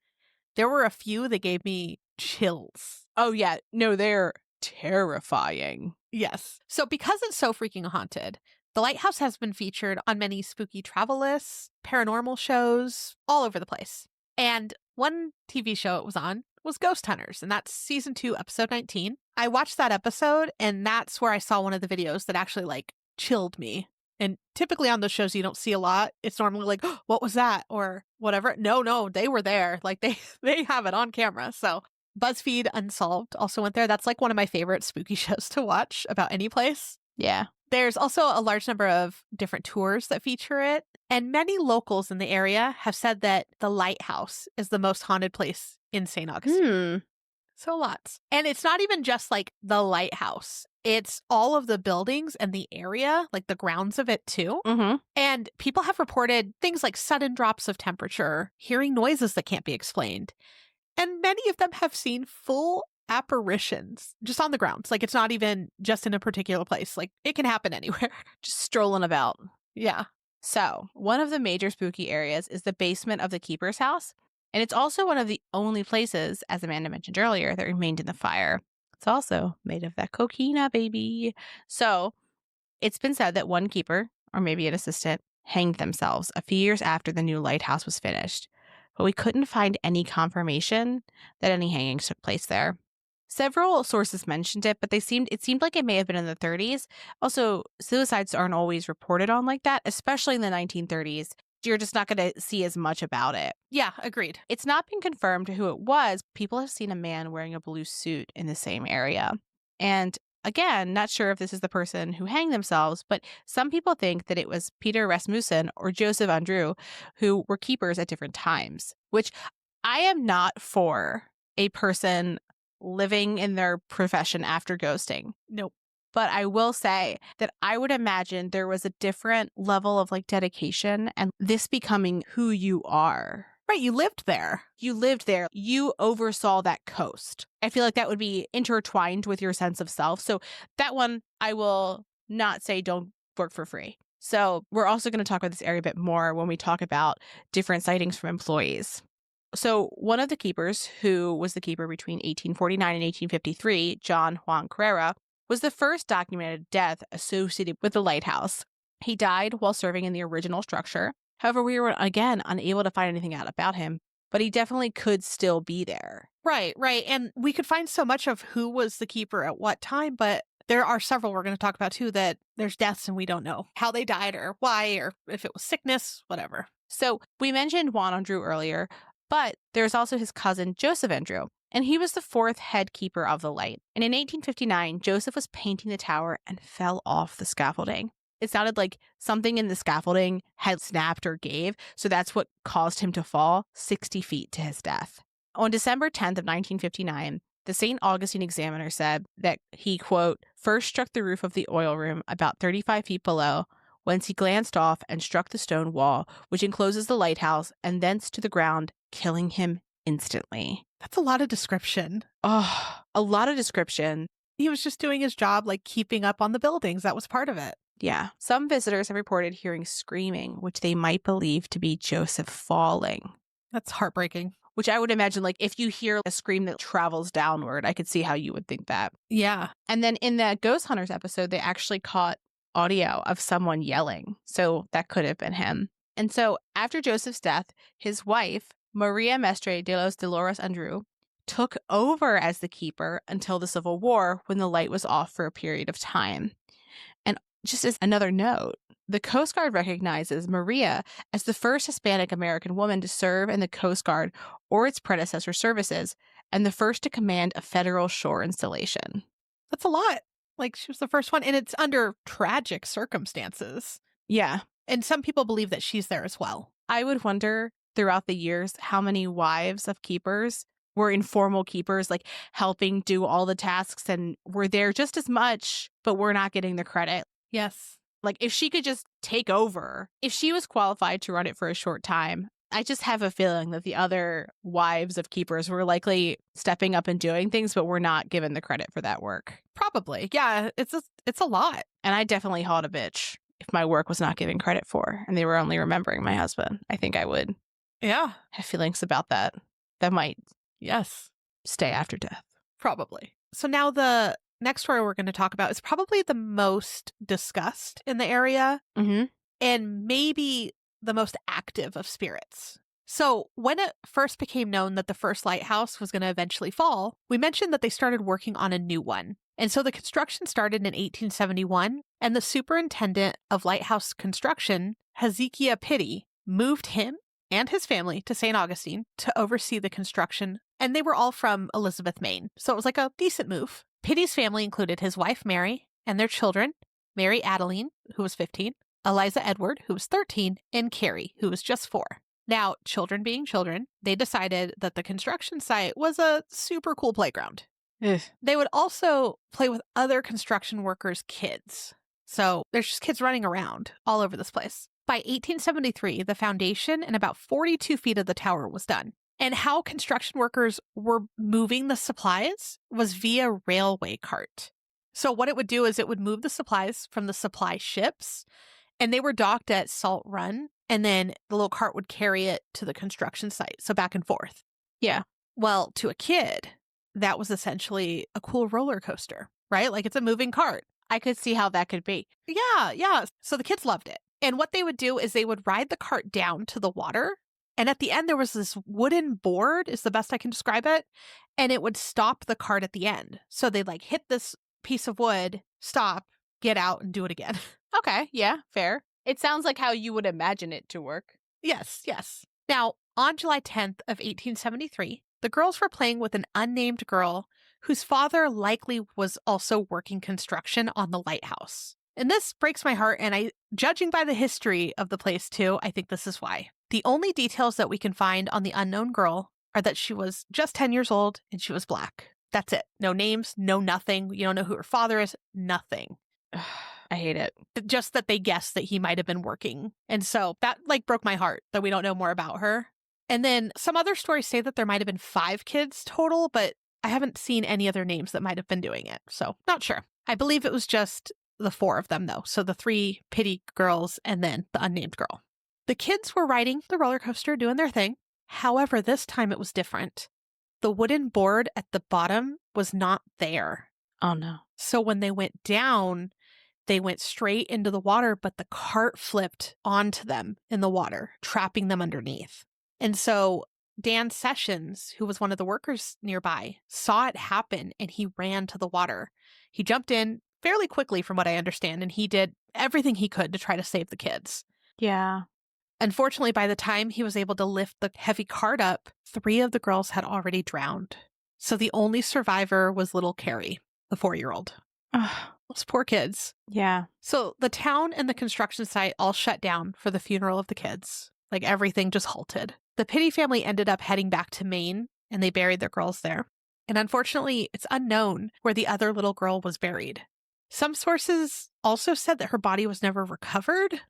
there were a few that gave me chills. Oh, yeah. No, they're terrifying. Yes. So because it's so freaking haunted, the lighthouse has been featured on many spooky travel lists, paranormal shows, all over the place. And one TV show it was on was Ghost Hunters, and that's season 2, episode 19. I watched that episode, and that's where I saw one of the videos that actually like chilled me. And typically on those shows, you don't see a lot. It's normally like, oh, what was that? Or whatever. No, they were there. Like they have it on camera. So BuzzFeed Unsolved also went there. That's like one of my favorite spooky shows to watch about any place. Yeah. There's also a large number of different tours that feature it. And many locals in the area have said that the Lighthouse is the most haunted place in St. Augustine. So lots. And it's not even just like the lighthouse. It's all of the buildings and the area, like the grounds of it too. Mm-hmm. And people have reported things like sudden drops of temperature, hearing noises that can't be explained. And many of them have seen full apparitions just on the grounds. Like it's not even just in a particular place. Like it can happen anywhere. Just strolling about. Yeah. So, one of the major spooky areas is the basement of the keeper's house. And it's also one of the only places, as Amanda mentioned earlier, that remained in the fire. It's also made of that coquina, baby. So, it's been said that one keeper, or maybe an assistant, hanged themselves a few years after the new lighthouse was finished. But we couldn't find any confirmation that any hangings took place there. Several sources mentioned it, but it seemed like it may have been in the 30s. Also, suicides aren't always reported on like that, especially in the 1930s. You're just not going to see as much about it. Yeah, agreed. It's not been confirmed who it was. People have seen a man wearing a blue suit in the same area. And again, not sure if this is the person who hanged themselves, but some people think that it was Peter Rasmussen or Joseph Andrew who were keepers at different times, which I am not for a person living in their profession after ghosting. Nope. But I will say that I would imagine there was a different level of like dedication and this becoming who you are. Right, you lived there. You lived there. You oversaw that coast. I feel like that would be intertwined with your sense of self. So that one, I will not say don't work for free. So we're also going to talk about this area a bit more when we talk about different sightings from employees. So one of the keepers, who was the keeper between 1849 and 1853, John Juan Carrera, was the first documented death associated with the lighthouse. He died while serving in the original structure. However, we were, again, unable to find anything out about him, but he definitely could still be there. Right. And we could find so much of who was the keeper at what time, but there are several we're going to talk about too that there's deaths and we don't know how they died or why or if it was sickness, whatever. So we mentioned Juan Andrew earlier, but there's also his cousin, Joseph Andrew, and he was the fourth head keeper of the light. And in 1859, Joseph was painting the tower and fell off the scaffolding. It sounded like something in the scaffolding had snapped or gave, so that's what caused him to fall 60 feet to his death. On December 10th of 1959, the St. Augustine Examiner said that he, quote, first struck the roof of the oil room about 35 feet below, whence he glanced off and struck the stone wall, which encloses the lighthouse, and thence to the ground, killing him instantly. That's a lot of description. Oh, a lot of description. He was just doing his job, like keeping up on the buildings. That was part of it. Yeah. Some visitors have reported hearing screaming, which they might believe to be Joseph falling. That's heartbreaking. Which I would imagine, like, if you hear a scream that travels downward, I could see how you would think that. Yeah. And then in the Ghost Hunters episode, they actually caught audio of someone yelling. So that could have been him. And so after Joseph's death, his wife, Maria Mestre de los Dolores Andrew, took over as the keeper until the Civil War, when the light was off for a period of time. And just as another note, the Coast Guard recognizes Maria as the first Hispanic American woman to serve in the Coast Guard or its predecessor services, and the first to command a federal shore installation. That's a lot. Like, she was the first one, and it's under tragic circumstances. Yeah. And some people believe that she's there as well. I would wonder throughout the years how many wives of keepers were informal keepers, like helping do all the tasks and were there just as much, but we're not getting the credit. Yes. Like, if she could just take over, if she was qualified to run it for a short time, I just have a feeling that the other wives of keepers were likely stepping up and doing things, but were not given the credit for that work. Probably. Yeah, it's a lot. And I definitely hauled a bitch if my work was not given credit for, and they were only remembering my husband. I think I would have feelings about that. That might stay after death. Probably. So now the next story we're going to talk about is probably the most discussed in the area, and maybe the most active of spirits. So when it first became known that the first lighthouse was going to eventually fall, we mentioned that they started working on a new one. And so the construction started in 1871, and the superintendent of lighthouse construction, Hezekiah Pitti, moved him and his family to St. Augustine to oversee the construction. And they were all from Elizabeth, Maine. So it was like a decent move. Pitti's family included his wife, Mary, and their children, Mary Adeline, who was 15, Eliza Edward, who was 13, and Carrie, who was just 4. Now, children being children, they decided that the construction site was a super cool playground. Ugh. They would also play with other construction workers' kids. So there's just kids running around all over this place. By 1873, the foundation and about 42 feet of the tower was done. And how construction workers were moving the supplies was via railway cart. So what it would do is it would move the supplies from the supply ships, and they were docked at Salt Run, and then the little cart would carry it to the construction site. So back and forth. Yeah. Well, to a kid, that was essentially a cool roller coaster, right? Like it's a moving cart. I could see how that could be. Yeah. So the kids loved it. And what they would do is they would ride the cart down to the water. And at the end, there was this wooden board, is the best I can describe it. And it would stop the cart at the end. So they'd like hit this piece of wood, stop, get out, and do it again. Okay. Yeah. Fair. It sounds like how you would imagine it to work. Yes. Now, on July 10th of 1873, the girls were playing with an unnamed girl whose father likely was also working construction on the lighthouse. And this breaks my heart, and judging by the history of the place too, I think this is why. The only details that we can find on the unknown girl are that she was just 10 years old and she was Black. That's it. No names, no nothing. You don't know who her father is, nothing. I hate it. Just that they guessed that he might have been working. And so that broke my heart that we don't know more about her. And then some other stories say that there might have been 5 kids total, but I haven't seen any other names that might have been doing it. So not sure. I believe it was just the 4 of them though. So the 3 Pity girls and then the unnamed girl. The kids were riding the roller coaster doing their thing. However, this time it was different. The wooden board at the bottom was not there. Oh no. So when they went down, they went straight into the water, but the cart flipped onto them in the water, trapping them underneath. And so Dan Sessions, who was one of the workers nearby, saw it happen and he ran to the water. He jumped in fairly quickly, from what I understand, and he did everything he could to try to save the kids. Yeah. Unfortunately, by the time he was able to lift the heavy cart up, 3 of the girls had already drowned. So the only survivor was little Carrie, the 4-year-old. Those poor kids. Yeah. So the town and the construction site all shut down for the funeral of the kids. Like everything just halted. The Pity family ended up heading back to Maine, and they buried their girls there. And unfortunately, it's unknown where the other little girl was buried. Some sources also said that her body was never recovered,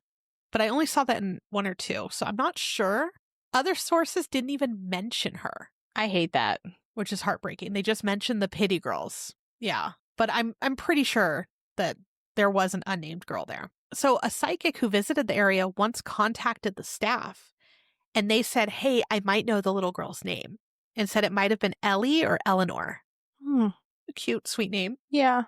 but I only saw that in 1 or 2, so I'm not sure. Other sources didn't even mention her. I hate that. Which is heartbreaking. They just mentioned the Pity girls. Yeah, but I'm pretty sure that there was an unnamed girl there. So a psychic who visited the area once contacted the staff, and they said, hey, I might know the little girl's name, and said it might have been Ellie or Eleanor. Cute, sweet name. Yeah.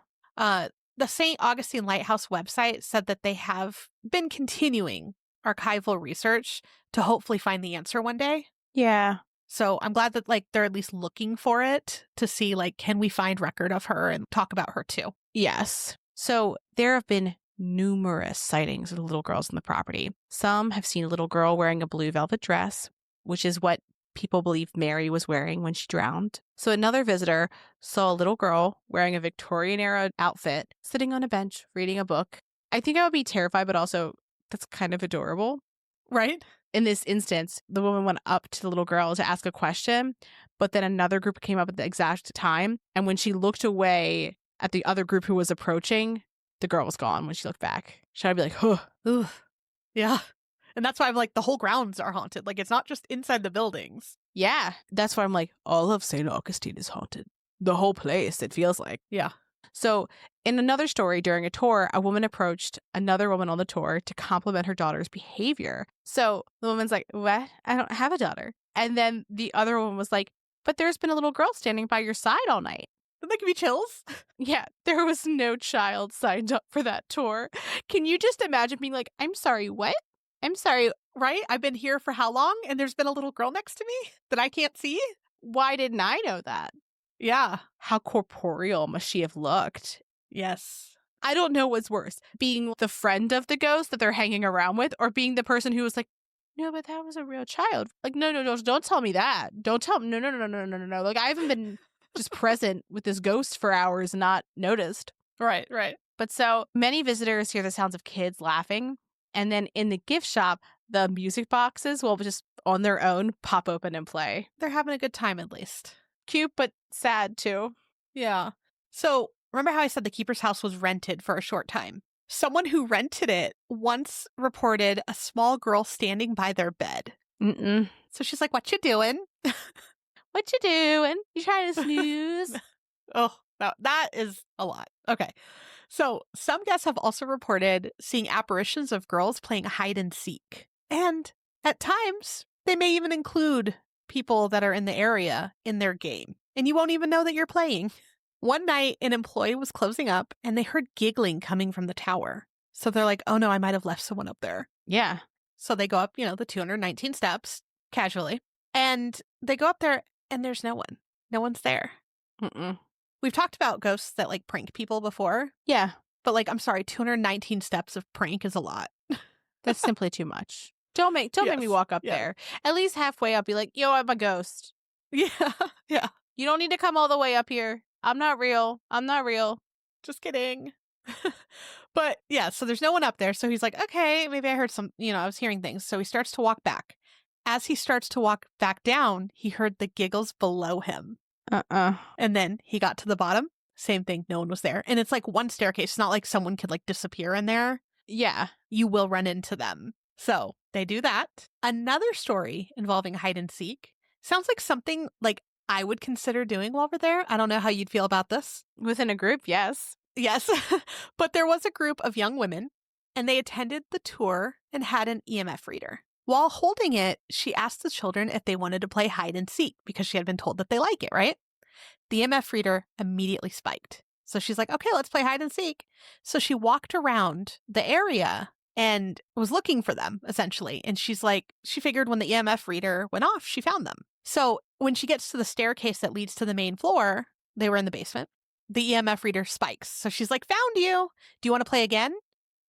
The St. Augustine Lighthouse website said that they have been continuing archival research to hopefully find the answer one day. Yeah. So I'm glad that they're at least looking for it to see can we find record of her and talk about her too. Yes. So there have been numerous sightings of the little girls on the property. Some have seen a little girl wearing a blue velvet dress, which is what people believe Mary was wearing when she drowned. So another visitor saw a little girl wearing a Victorian-era outfit, sitting on a bench, reading a book. I think I would be terrified, but also that's kind of adorable. Right? In this instance, the woman went up to the little girl to ask a question, but then another group came up at the exact time. And when she looked away at the other group who was approaching, the girl was gone when she looked back. She'd be like, huh. Ooh. Yeah. And that's why I'm the whole grounds are haunted. It's not just inside the buildings. Yeah. That's why I'm like, all of St. Augustine is haunted. The whole place, it feels like. Yeah. So in another story during a tour, a woman approached another woman on the tour to compliment her daughter's behavior. So the woman's like, what? I don't have a daughter. And then the other woman was like, but there's been a little girl standing by your side all night. Didn't that give me chills? Yeah, there was no child signed up for that tour. Can you just imagine being like, I'm sorry, what? I'm sorry. Right? I've been here for how long? And there's been a little girl next to me that I can't see? Why didn't I know that? Yeah. How corporeal must she have looked? Yes. I don't know what's worse, being the friend of the ghost that they're hanging around with, or being the person who was like, no, but that was a real child. No, don't tell me that. Don't tell me. No. I haven't been just present with this ghost for hours and not noticed. Right. But so many visitors hear the sounds of kids laughing, And then in the gift shop, the music boxes will just on their own pop open and play. They're having a good time at least. Cute, but sad too. Yeah. So remember how I said the keeper's house was rented for a short time? Someone who rented it once reported a small girl standing by their bed. Mm-mm. So she's like, "What you doing?" What you doing? You trying to snooze? Oh, that is a lot. Okay. So some guests have also reported seeing apparitions of girls playing hide and seek. And at times, they may even include people that are in the area in their game. And you won't even know that you're playing. One night, an employee was closing up and they heard giggling coming from the tower. So they're like, "Oh no, I might have left someone up there." Yeah. So they go up, the 219 steps casually. And they go up there and there's no one. No one's there. Mm-mm. We've talked about ghosts that like prank people before. Yeah. But like, I'm sorry, 219 steps of prank is a lot. That's simply too much. Don't make me walk up there. At least halfway up, be like, "Yo, I'm a ghost." Yeah. Yeah. You don't need to come all the way up here. I'm not real. I'm not real. Just kidding. But yeah, so there's no one up there. So he's like, "Okay, maybe I heard some, I was hearing things." So he starts to walk back. As he starts to walk back down, he heard the giggles below him. And then he got to the bottom. Same thing. No one was there. And it's like one staircase. It's not like someone could like disappear in there. Yeah. You will run into them. So they do that. Another story involving hide and seek sounds like something like I would consider doing while we're there. I don't know how you'd feel about this. Within a group, yes. Yes. But there was a group of young women and they attended the tour and had an EMF reader. While holding it, she asked the children if they wanted to play hide and seek because she had been told that they like it, right? The EMF reader immediately spiked. So she's like, "Okay, let's play hide and seek." So she walked around the area and was looking for them, essentially. And she's like, she figured when the EMF reader went off, she found them. So when she gets to the staircase that leads to the main floor, they were in the basement, the EMF reader spikes. So she's like, "Found you. Do you want to play again?"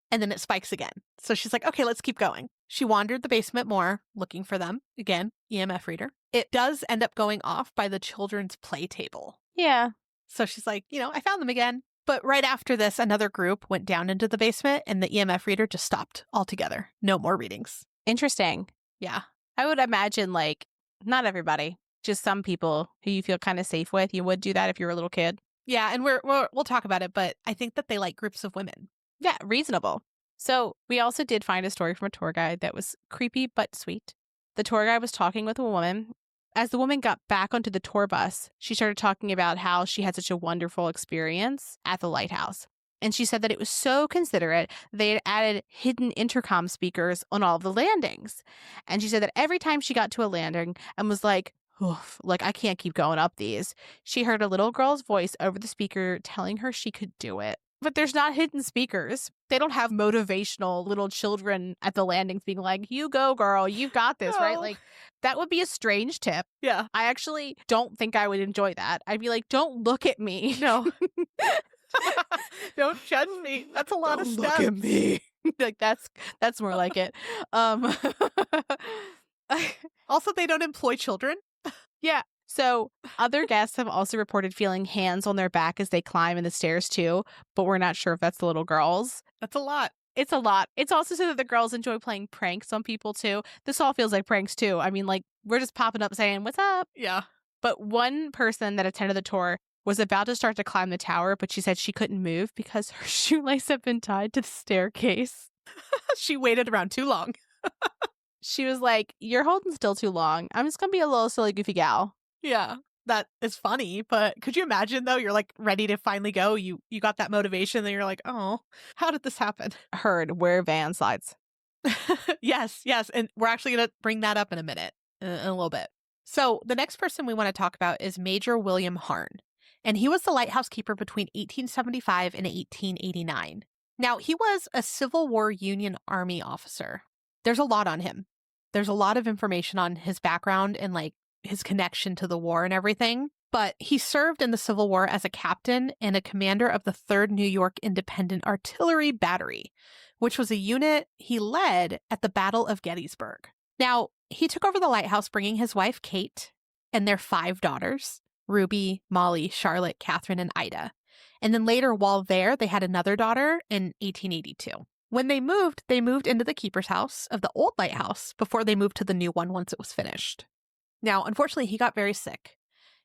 And then it spikes again. So she's like, "Okay, let's keep going." She wandered the basement more, looking for them. Again, EMF reader. It does end up going off by the children's play table. Yeah. So she's like, "I found them again." But right after this, another group went down into the basement and the EMF reader just stopped altogether. No more readings. Interesting. Yeah. I would imagine like not everybody, just some people who you feel kind of safe with. You would do that if you were a little kid. Yeah. And we'll talk about it, but I think that they like groups of women. Yeah, reasonable. So we also did find a story from a tour guide that was creepy but sweet. The tour guide was talking with a woman. As the woman got back onto the tour bus, she started talking about how she had such a wonderful experience at the Lighthouse. And she said that it was so considerate, they had added hidden intercom speakers on all of the landings. And she said that every time she got to a landing and was like, "Oof, like I can't keep going up these," she heard a little girl's voice over the speaker telling her she could do it. But there's not hidden speakers. They don't have motivational little children at the landings being like, "You go, girl. You've got this," right? Like, that would be a strange tip. Yeah. I actually don't think I would enjoy that. I'd be like, "Don't look at me." No. Don't judge me. That's a lot of steps. Look at me. Like, that's more like it. Also, they don't employ children. Yeah. So other guests have also reported feeling hands on their back as they climb in the stairs too, but we're not sure if that's the little girls. That's a lot. It's a lot. It's also so that the girls enjoy playing pranks on people too. This all feels like pranks too. I mean, like, we're just popping up saying, "What's up?" Yeah. But one person that attended the tour was about to start to climb the tower, but she said she couldn't move because her shoelace had been tied to the staircase. She waited around too long. She was like, "You're holding still too long. I'm just going to be a little silly goofy gal." Yeah. That is funny, but could you imagine though? You're like ready to finally go. You got that motivation, then you're like, "Oh, how did this happen?" Heard, wear van slides. Yes. And we're actually going to bring that up in a minute, in a little bit. So the next person we want to talk about is Major William Harn. And he was the lighthouse keeper between 1875 and 1889. Now, he was a Civil War Union Army officer. There's a lot on him. There's a lot of information on his background and like his connection to the war and everything. But he served in the Civil War as a captain and a commander of the 3rd New York Independent Artillery Battery, which was a unit he led at the Battle of Gettysburg. Now, he took over the lighthouse, bringing his wife, Kate, and their 5 daughters, Ruby, Molly, Charlotte, Catherine, and Ida. And then later, while there, they had another daughter in 1882. When they moved into the keeper's house of the old lighthouse before they moved to the new one once it was finished. Now, unfortunately, he got very sick.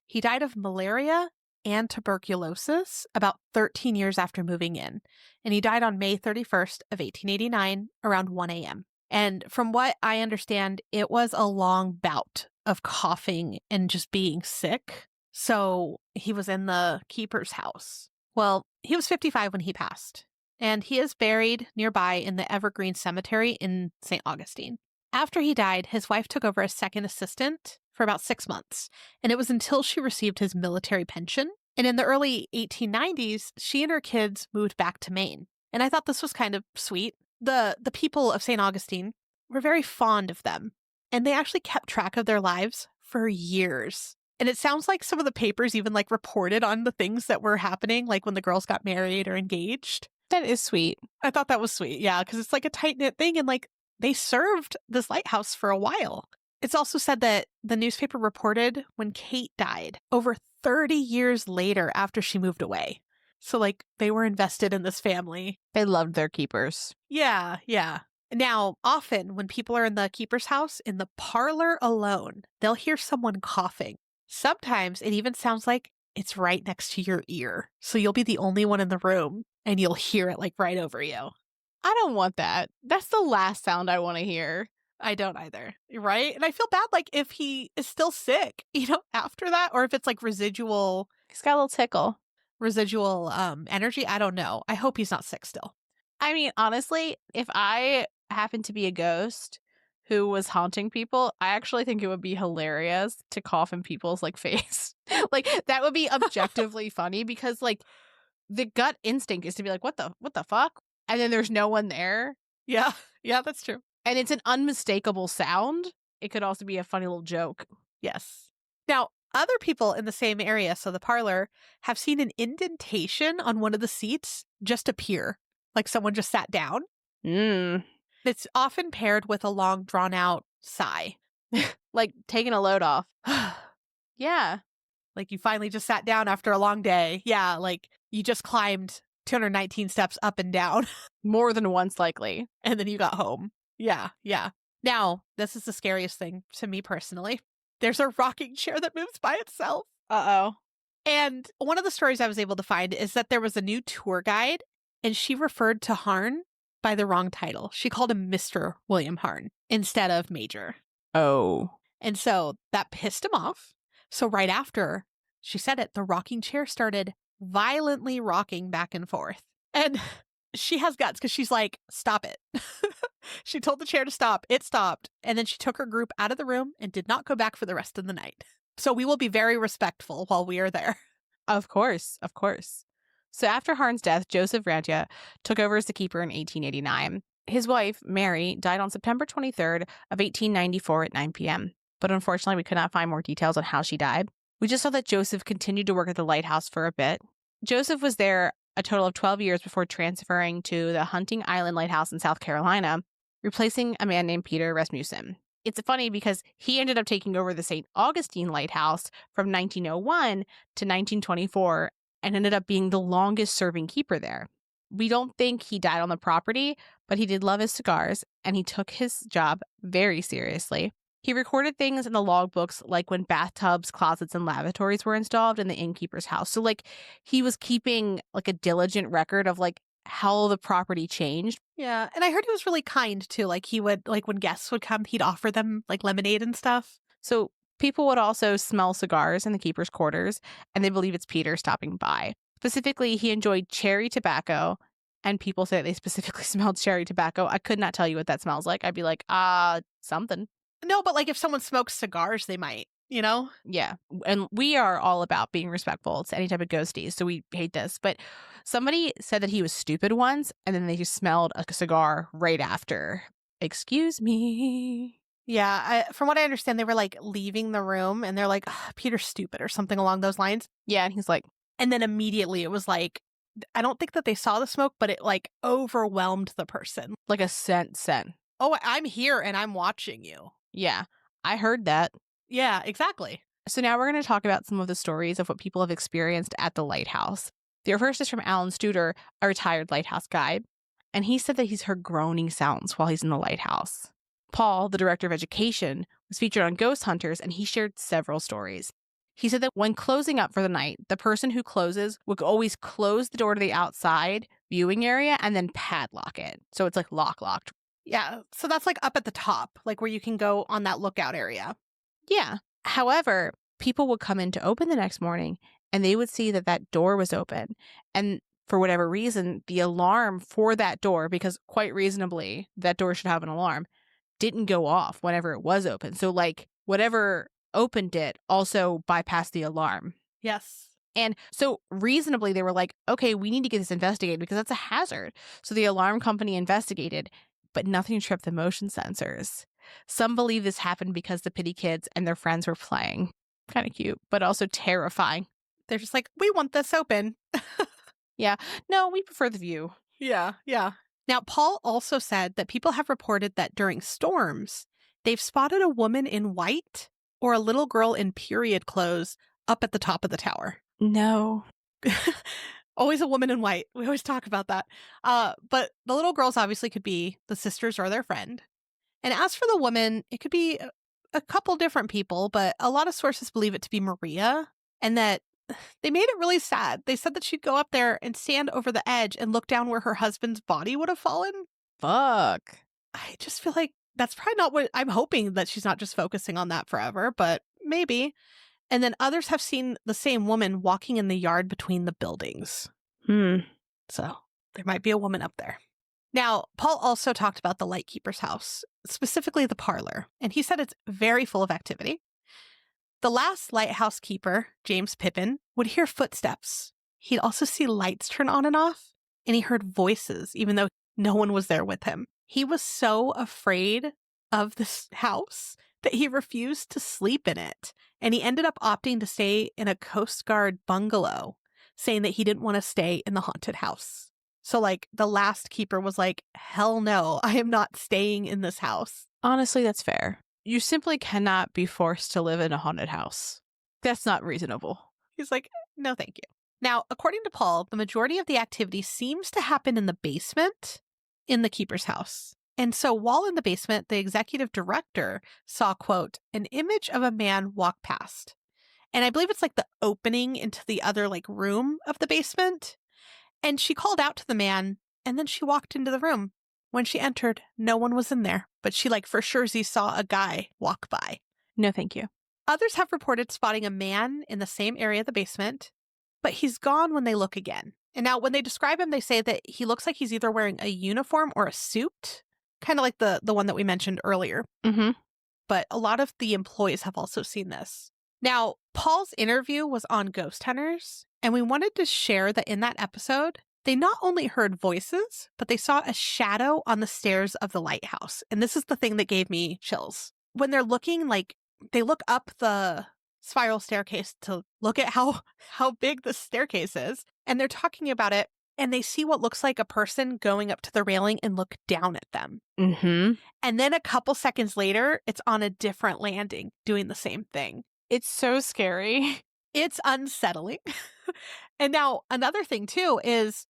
He died of malaria and tuberculosis about 13 years after moving in, and he died on May 31st of 1889 around 1 a.m. And from what I understand, it was a long bout of coughing and just being sick. So he was in the keeper's house. Well, he was 55 when he passed, and he is buried nearby in the Evergreen Cemetery in St. Augustine. After he died, his wife took over as second assistant for about 6 months, and it was until she received his military pension. And in the early 1890s, she and her kids moved back to Maine. And I thought this was kind of sweet. The people of St. Augustine were very fond of them, and they actually kept track of their lives for years. And it sounds like some of the papers even like reported on the things that were happening, like when the girls got married or engaged. That is sweet. I thought that was sweet. Yeah, because it's like a tight-knit thing, and like they served this lighthouse for a while. It's also said that the newspaper reported when Kate died over 30 years later after she moved away. So like they were invested in this family. They loved their keepers. Yeah, yeah. Now, often when people are in the keeper's house, in the parlor alone, they'll hear someone coughing. Sometimes it even sounds like it's right next to your ear. So you'll be the only one in the room and you'll hear it like right over you. I don't want that. That's the last sound I want to hear. I don't either. Right? And I feel bad like if he is still sick, after that, or if it's like residual He's got a little tickle. Energy. I don't know. I hope he's not sick still. I mean, honestly, if I happened to be a ghost who was haunting people, I actually think it would be hilarious to cough in people's like face. Like that would be objectively funny because like the gut instinct is to be like, what the fuck? And then there's no one there. Yeah. Yeah, that's true. And it's an unmistakable sound. It could also be a funny little joke. Yes. Now, other people in the same area, so the parlor, have seen an indentation on one of the seats just appear, like someone just sat down. It's often paired with a long, drawn-out sigh. Like taking a load off. Yeah. Like you finally just sat down after a long day. Yeah, like you just climbed 219 steps up and down. More than once, likely. And then you got home. Yeah, yeah. Now, this is the scariest thing to me personally. There's a rocking chair that moves by itself. Uh-oh. And one of the stories I was able to find is that there was a new tour guide, and she referred to Harn by the wrong title. She called him Mr. William Harn instead of Major. Oh. And so that pissed him off. So right after she said it, the rocking chair started violently rocking back and forth. And she has guts because she's like, stop it. She told the chair to stop. It stopped. And then she took her group out of the room and did not go back for the rest of the night. So we will be very respectful while we are there. Of course. Of course. So after Harn's death, Joseph Rantia took over as the keeper in 1889. His wife, Mary, died on September 23rd of 1894 at 9 p.m. But unfortunately, we could not find more details on how she died. We just saw that Joseph continued to work at the lighthouse for a bit. Joseph was there a total of 12 years before transferring to the Hunting Island Lighthouse in South Carolina, replacing a man named Peter Rasmussen. It's funny because he ended up taking over the St. Augustine Lighthouse from 1901 to 1924 and ended up being the longest serving keeper there. We don't think he died on the property, but he did love his cigars and he took his job very seriously. He recorded things in the logbooks like when bathtubs, closets, and lavatories were installed in the innkeeper's house. So like he was keeping like a diligent record of like how the property changed. Yeah. And I heard he was really kind too. Like he would, like when guests would come, he'd offer them like lemonade and stuff. So people would also smell cigars in the keeper's quarters, and they believe it's Peter stopping by. Specifically, he enjoyed cherry tobacco, and people say they specifically smelled cherry tobacco. I could not tell you what that smells like. I'd be like, something. No, but like if someone smokes cigars, they might, Yeah. And we are all about being respectful to any type of ghosties, so we hate this. But somebody said that he was stupid once, and then they just smelled a cigar right after. Excuse me. Yeah. From what I understand, they were like leaving the room and they're like, Peter's stupid or something along those lines. Yeah. And he's like, and then immediately it was like, I don't think that they saw the smoke, but it like overwhelmed the person. like a scent. Oh, I'm here and I'm watching you. Yeah. I heard that. Yeah, exactly. So now we're going to talk about some of the stories of what people have experienced at the lighthouse. The first is from Alan Studer, a retired lighthouse guide. and he said that he's heard groaning sounds while he's in the lighthouse. Paul, the director of education, was featured on Ghost Hunters, and he shared several stories. He said that when closing up for the night, the person who closes would always close the door to the outside viewing area and then padlock it. So it's like locked. Yeah. So that's like up at the top, like where you can go on that lookout area. Yeah. However, people would come in to open the next morning and they would see that that door was open. And for whatever reason, the alarm for that door, because quite reasonably that door should have an alarm, didn't go off whenever it was open. So like whatever opened it also bypassed the alarm. Yes. And so reasonably they were like, okay, we need to get this investigated because that's a hazard. So the alarm company investigated, but nothing tripped the motion sensors. Some believe this happened because the Pity Kids and their friends were playing. Kind of cute, but also terrifying. They're just like, we want this open. Yeah. No, we prefer the view. Yeah. Now, Paul also said that people have reported that during storms, they've spotted a woman in white or a little girl in period clothes up at the top of the tower. No. Always a woman in white. We always talk about that. But the little girls obviously could be the sisters or their friend. And as for the woman, it could be a couple different people, but a lot of sources believe it to be Maria, and that they made it really sad. They said that she'd go up there and stand over the edge and look down where her husband's body would have fallen. Fuck. I just feel like that's probably not what I'm hoping, that she's not just focusing on that forever, but maybe. And then others have seen the same woman walking in the yard between the buildings. So there might be a woman up there. Now, Paul also talked about the lightkeeper's house, specifically the parlor, and he said it's very full of activity. The last lighthouse keeper, James Pippin, would hear footsteps. He'd also see lights turn on and off, and he heard voices, even though no one was there with him. He was so afraid of this house that he refused to sleep in it, and he ended up opting to stay in a Coast Guard bungalow, saying that he didn't want to stay in the haunted house. So, like, the last keeper was like, hell no, I am not staying in this house. Honestly, that's fair. You simply cannot be forced to live in a haunted house. That's not reasonable. He's like, no, thank you. Now, according to Paul, the majority of the activity seems to happen in the basement in the keeper's house. And so while in the basement, the executive director saw, quote, an image of a man walk past. And I believe it's like the opening into the other like room of the basement. And she called out to the man, and then she walked into the room. When she entered, no one was in there, but she like for sure saw a guy walk by. No, thank you. Others have reported spotting a man in the same area of the basement, but he's gone when they look again. And now when they describe him, they say that he looks like he's either wearing a uniform or a suit, kind of like the one that we mentioned earlier. Mm-hmm. But a lot of the employees have also seen this. Now, Paul's interview was on Ghost Hunters, and we wanted to share that in that episode, they not only heard voices, but they saw a shadow on the stairs of the lighthouse. And this is the thing that gave me chills. When they're looking, like, they look up the spiral staircase to look at how big the staircase is, and they're talking about it, and they see what looks like a person going up to the railing and look down at them. Mm-hmm. And then a couple seconds later, it's on a different landing doing the same thing. It's so scary. It's unsettling. And now another thing too is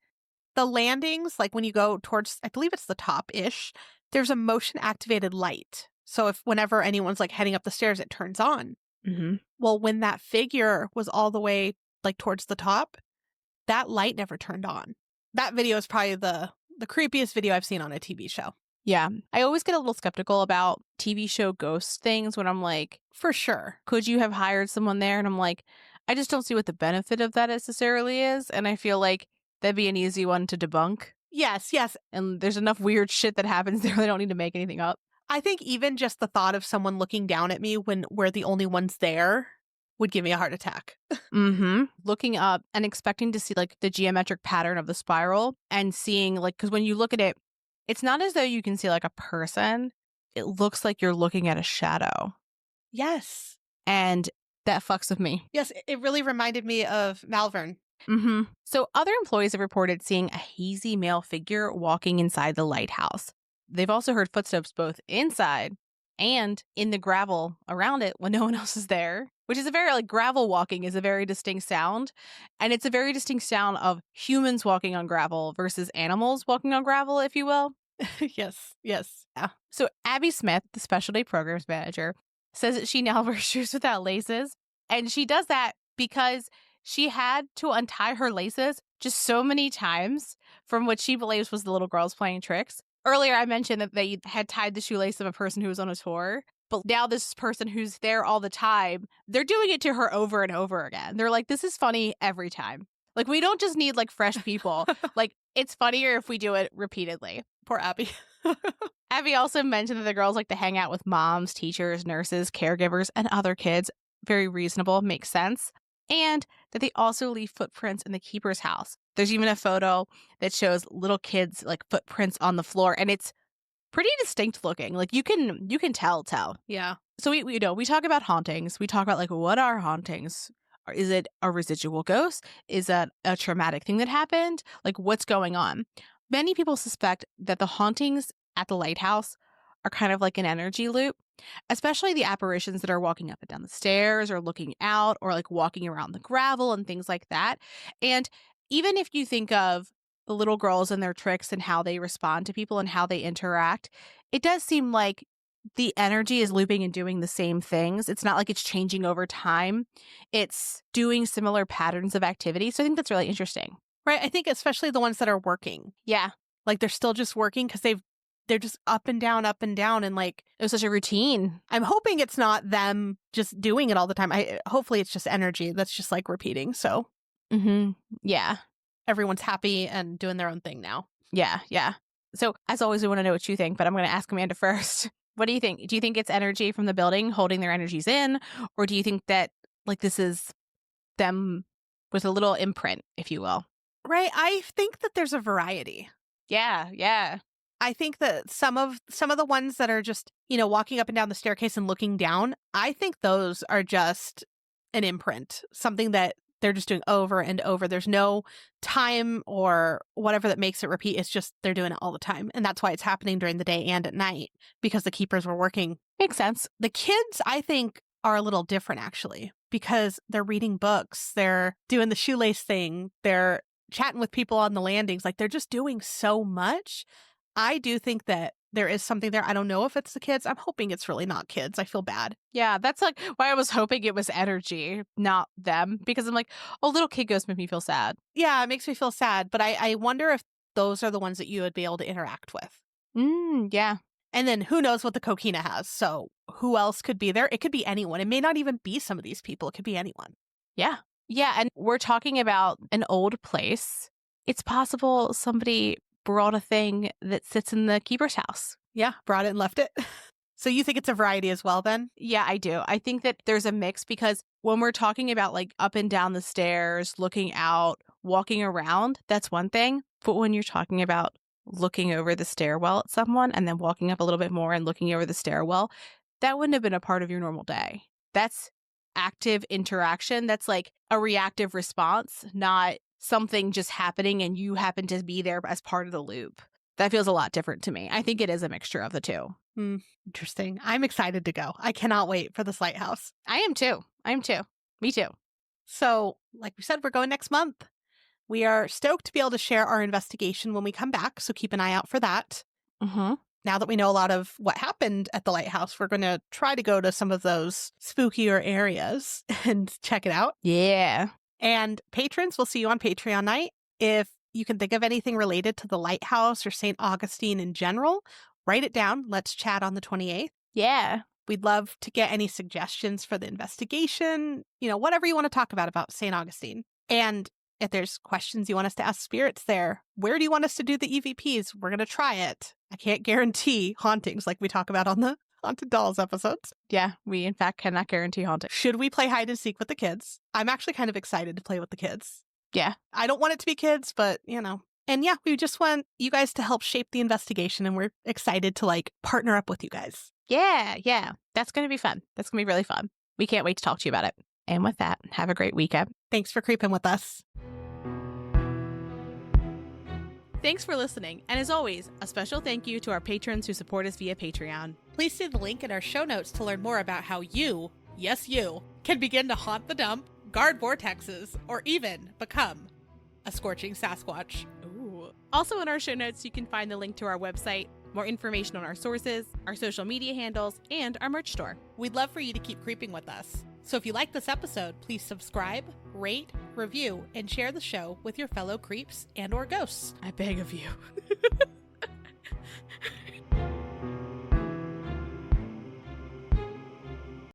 the landings, like when you go towards, I believe it's the top-ish, there's a motion activated light. So if whenever anyone's like heading up the stairs, it turns on. Mm-hmm. Well, when that figure was all the way like towards the top, that light never turned on. That video is probably the creepiest video I've seen on a TV show. Yeah. I always get a little skeptical about TV show ghost things when I'm like, For sure. could you have hired someone there? And I'm like, I just don't see what the benefit of that necessarily is. And I feel like that'd be an easy one to debunk. Yes. And there's enough weird shit that happens there. They don't need to make anything up. I think even just the thought of someone looking down at me when we're the only ones there would give me a heart attack. Mm-hmm. Looking up and expecting to see like the geometric pattern of the spiral and seeing like, because when you look at it, it's not as though you can see like a person. It looks like you're looking at a shadow. Yes. And that fucks with me. Yes, it really reminded me of Malvern. Mm-hmm. So other employees have reported seeing a hazy male figure walking inside the lighthouse. They've also heard footsteps both inside and in the gravel around it when no one else is there, which is a very, like, gravel walking is a very distinct sound. And it's a very distinct sound of humans walking on gravel versus animals walking on gravel, if you will. Yes. Yes. Yeah. So Abby Smith, the specialty programs manager, says that she now wears shoes without laces. And she does that because she had to untie her laces just so many times from what she believes was the little girls playing tricks. Earlier, I mentioned that they had tied the shoelace of a person who was on a tour. But now this person who's there all the time, they're doing it to her over and over again. They're like, this is funny every time. Like, we don't just need, like, fresh people. Like, it's funnier if we do it repeatedly. Poor Abby. Abby also mentioned that the girls like to hang out with moms, teachers, nurses, caregivers, and other kids. Very reasonable, makes sense. And that they also leave footprints in the keeper's house. There's even a photo that shows little kids' like footprints on the floor, and it's pretty distinct looking. Like you can tell. Yeah. So we talk about hauntings. We talk about like what are hauntings? Is it a residual ghost? Is that a traumatic thing that happened? Like what's going on? Many people suspect that the hauntings at the lighthouse are kind of like an energy loop, especially the apparitions that are walking up and down the stairs or looking out or like walking around the gravel and things like that. And even if you think of the little girls and their tricks and how they respond to people and how they interact, it does seem like the energy is looping and doing the same things. It's not like it's changing over time. It's doing similar patterns of activity. So I think that's really interesting. Right. I think especially the ones that are working. Yeah. Like they're still just working because they're just up and down. And like it was such a routine. I'm hoping it's not them just doing it all the time. Hopefully it's just energy that's just like repeating. So yeah, everyone's happy and doing their own thing now. Yeah. So as always, we want to know what you think, but I'm going to ask Amanda first. What do you think? Do you think it's energy from the building holding their energies in? Or do you think that like this is them with a little imprint, if you will? Right. I think that there's a variety. Yeah. I think that some of the ones that are just, walking up and down the staircase and looking down, I think those are just an imprint, something that they're just doing over and over. There's no time or whatever that makes it repeat. It's just they're doing it all the time. And that's why it's happening during the day and at night because the keepers were working. Makes sense. The kids, I think, are a little different, actually, because they're reading books. They're doing the shoelace thing. They're chatting with people on the landings. Like they're just doing so much. I do think that there is something there. I don't know if it's the kids. I'm hoping it's really not kids. I feel bad. Yeah, that's like why I was hoping it was energy, not them. Because I'm like, oh, little kid ghosts make me feel sad. Yeah, it makes me feel sad. But I wonder if those are the ones that you would be able to interact with. Yeah. And then who knows what the coquina has. So who else could be there? It could be anyone. It may not even be some of these people. It could be anyone. Yeah. Yeah. And we're talking about an old place. It's possible somebody brought a thing that sits in the keeper's house. Yeah, brought it and left it. So you think it's a variety as well then? Yeah, I do. I think that there's a mix because when we're talking about like up and down the stairs, looking out, walking around, that's one thing. But when you're talking about looking over the stairwell at someone and then walking up a little bit more and looking over the stairwell, that wouldn't have been a part of your normal day. That's active interaction. That's like a reactive response, not something just happening and you happen to be there as part of the loop. That feels a lot different to me. I think it is a mixture of the two. Interesting. I'm excited to go. I cannot wait for this lighthouse. I am too. Me too. So, like we said, we're going next month. We are stoked to be able to share our investigation when we come back, so keep an eye out for that. Now that we know a lot of what happened at the lighthouse, we're going to try to go to some of those spookier areas and check it out. Yeah. And patrons, we'll see you on Patreon night. If you can think of anything related to the lighthouse or St. Augustine in general, write it down. Let's chat on the 28th. Yeah. We'd love to get any suggestions for the investigation, whatever you want to talk about St. Augustine. And if there's questions you want us to ask spirits there, where do you want us to do the EVPs? We're going to try it. I can't guarantee hauntings like we talk about on the Haunted Dolls episodes. Yeah, we in fact cannot guarantee haunting. Should we play hide and seek with the kids? I'm actually kind of excited to play with the kids. Yeah. I don't want it to be kids, but, And yeah, we just want you guys to help shape the investigation, and we're excited to partner up with you guys. Yeah. That's going to be fun. That's going to be really fun. We can't wait to talk to you about it. And with that, have a great weekend. Thanks for creeping with us. Thanks for listening, and as always, a special thank you to our patrons who support us via Patreon. Please see the link in our show notes to learn more about how you, yes you, can begin to haunt the dump, guard vortexes, or even become a scorching Sasquatch. Ooh. Also in our show notes, you can find the link to our website, more information on our sources, our social media handles, and our merch store. We'd love for you to keep creeping with us. So if you like this episode, please subscribe, rate, review, and share the show with your fellow creeps and or ghosts. I beg of you.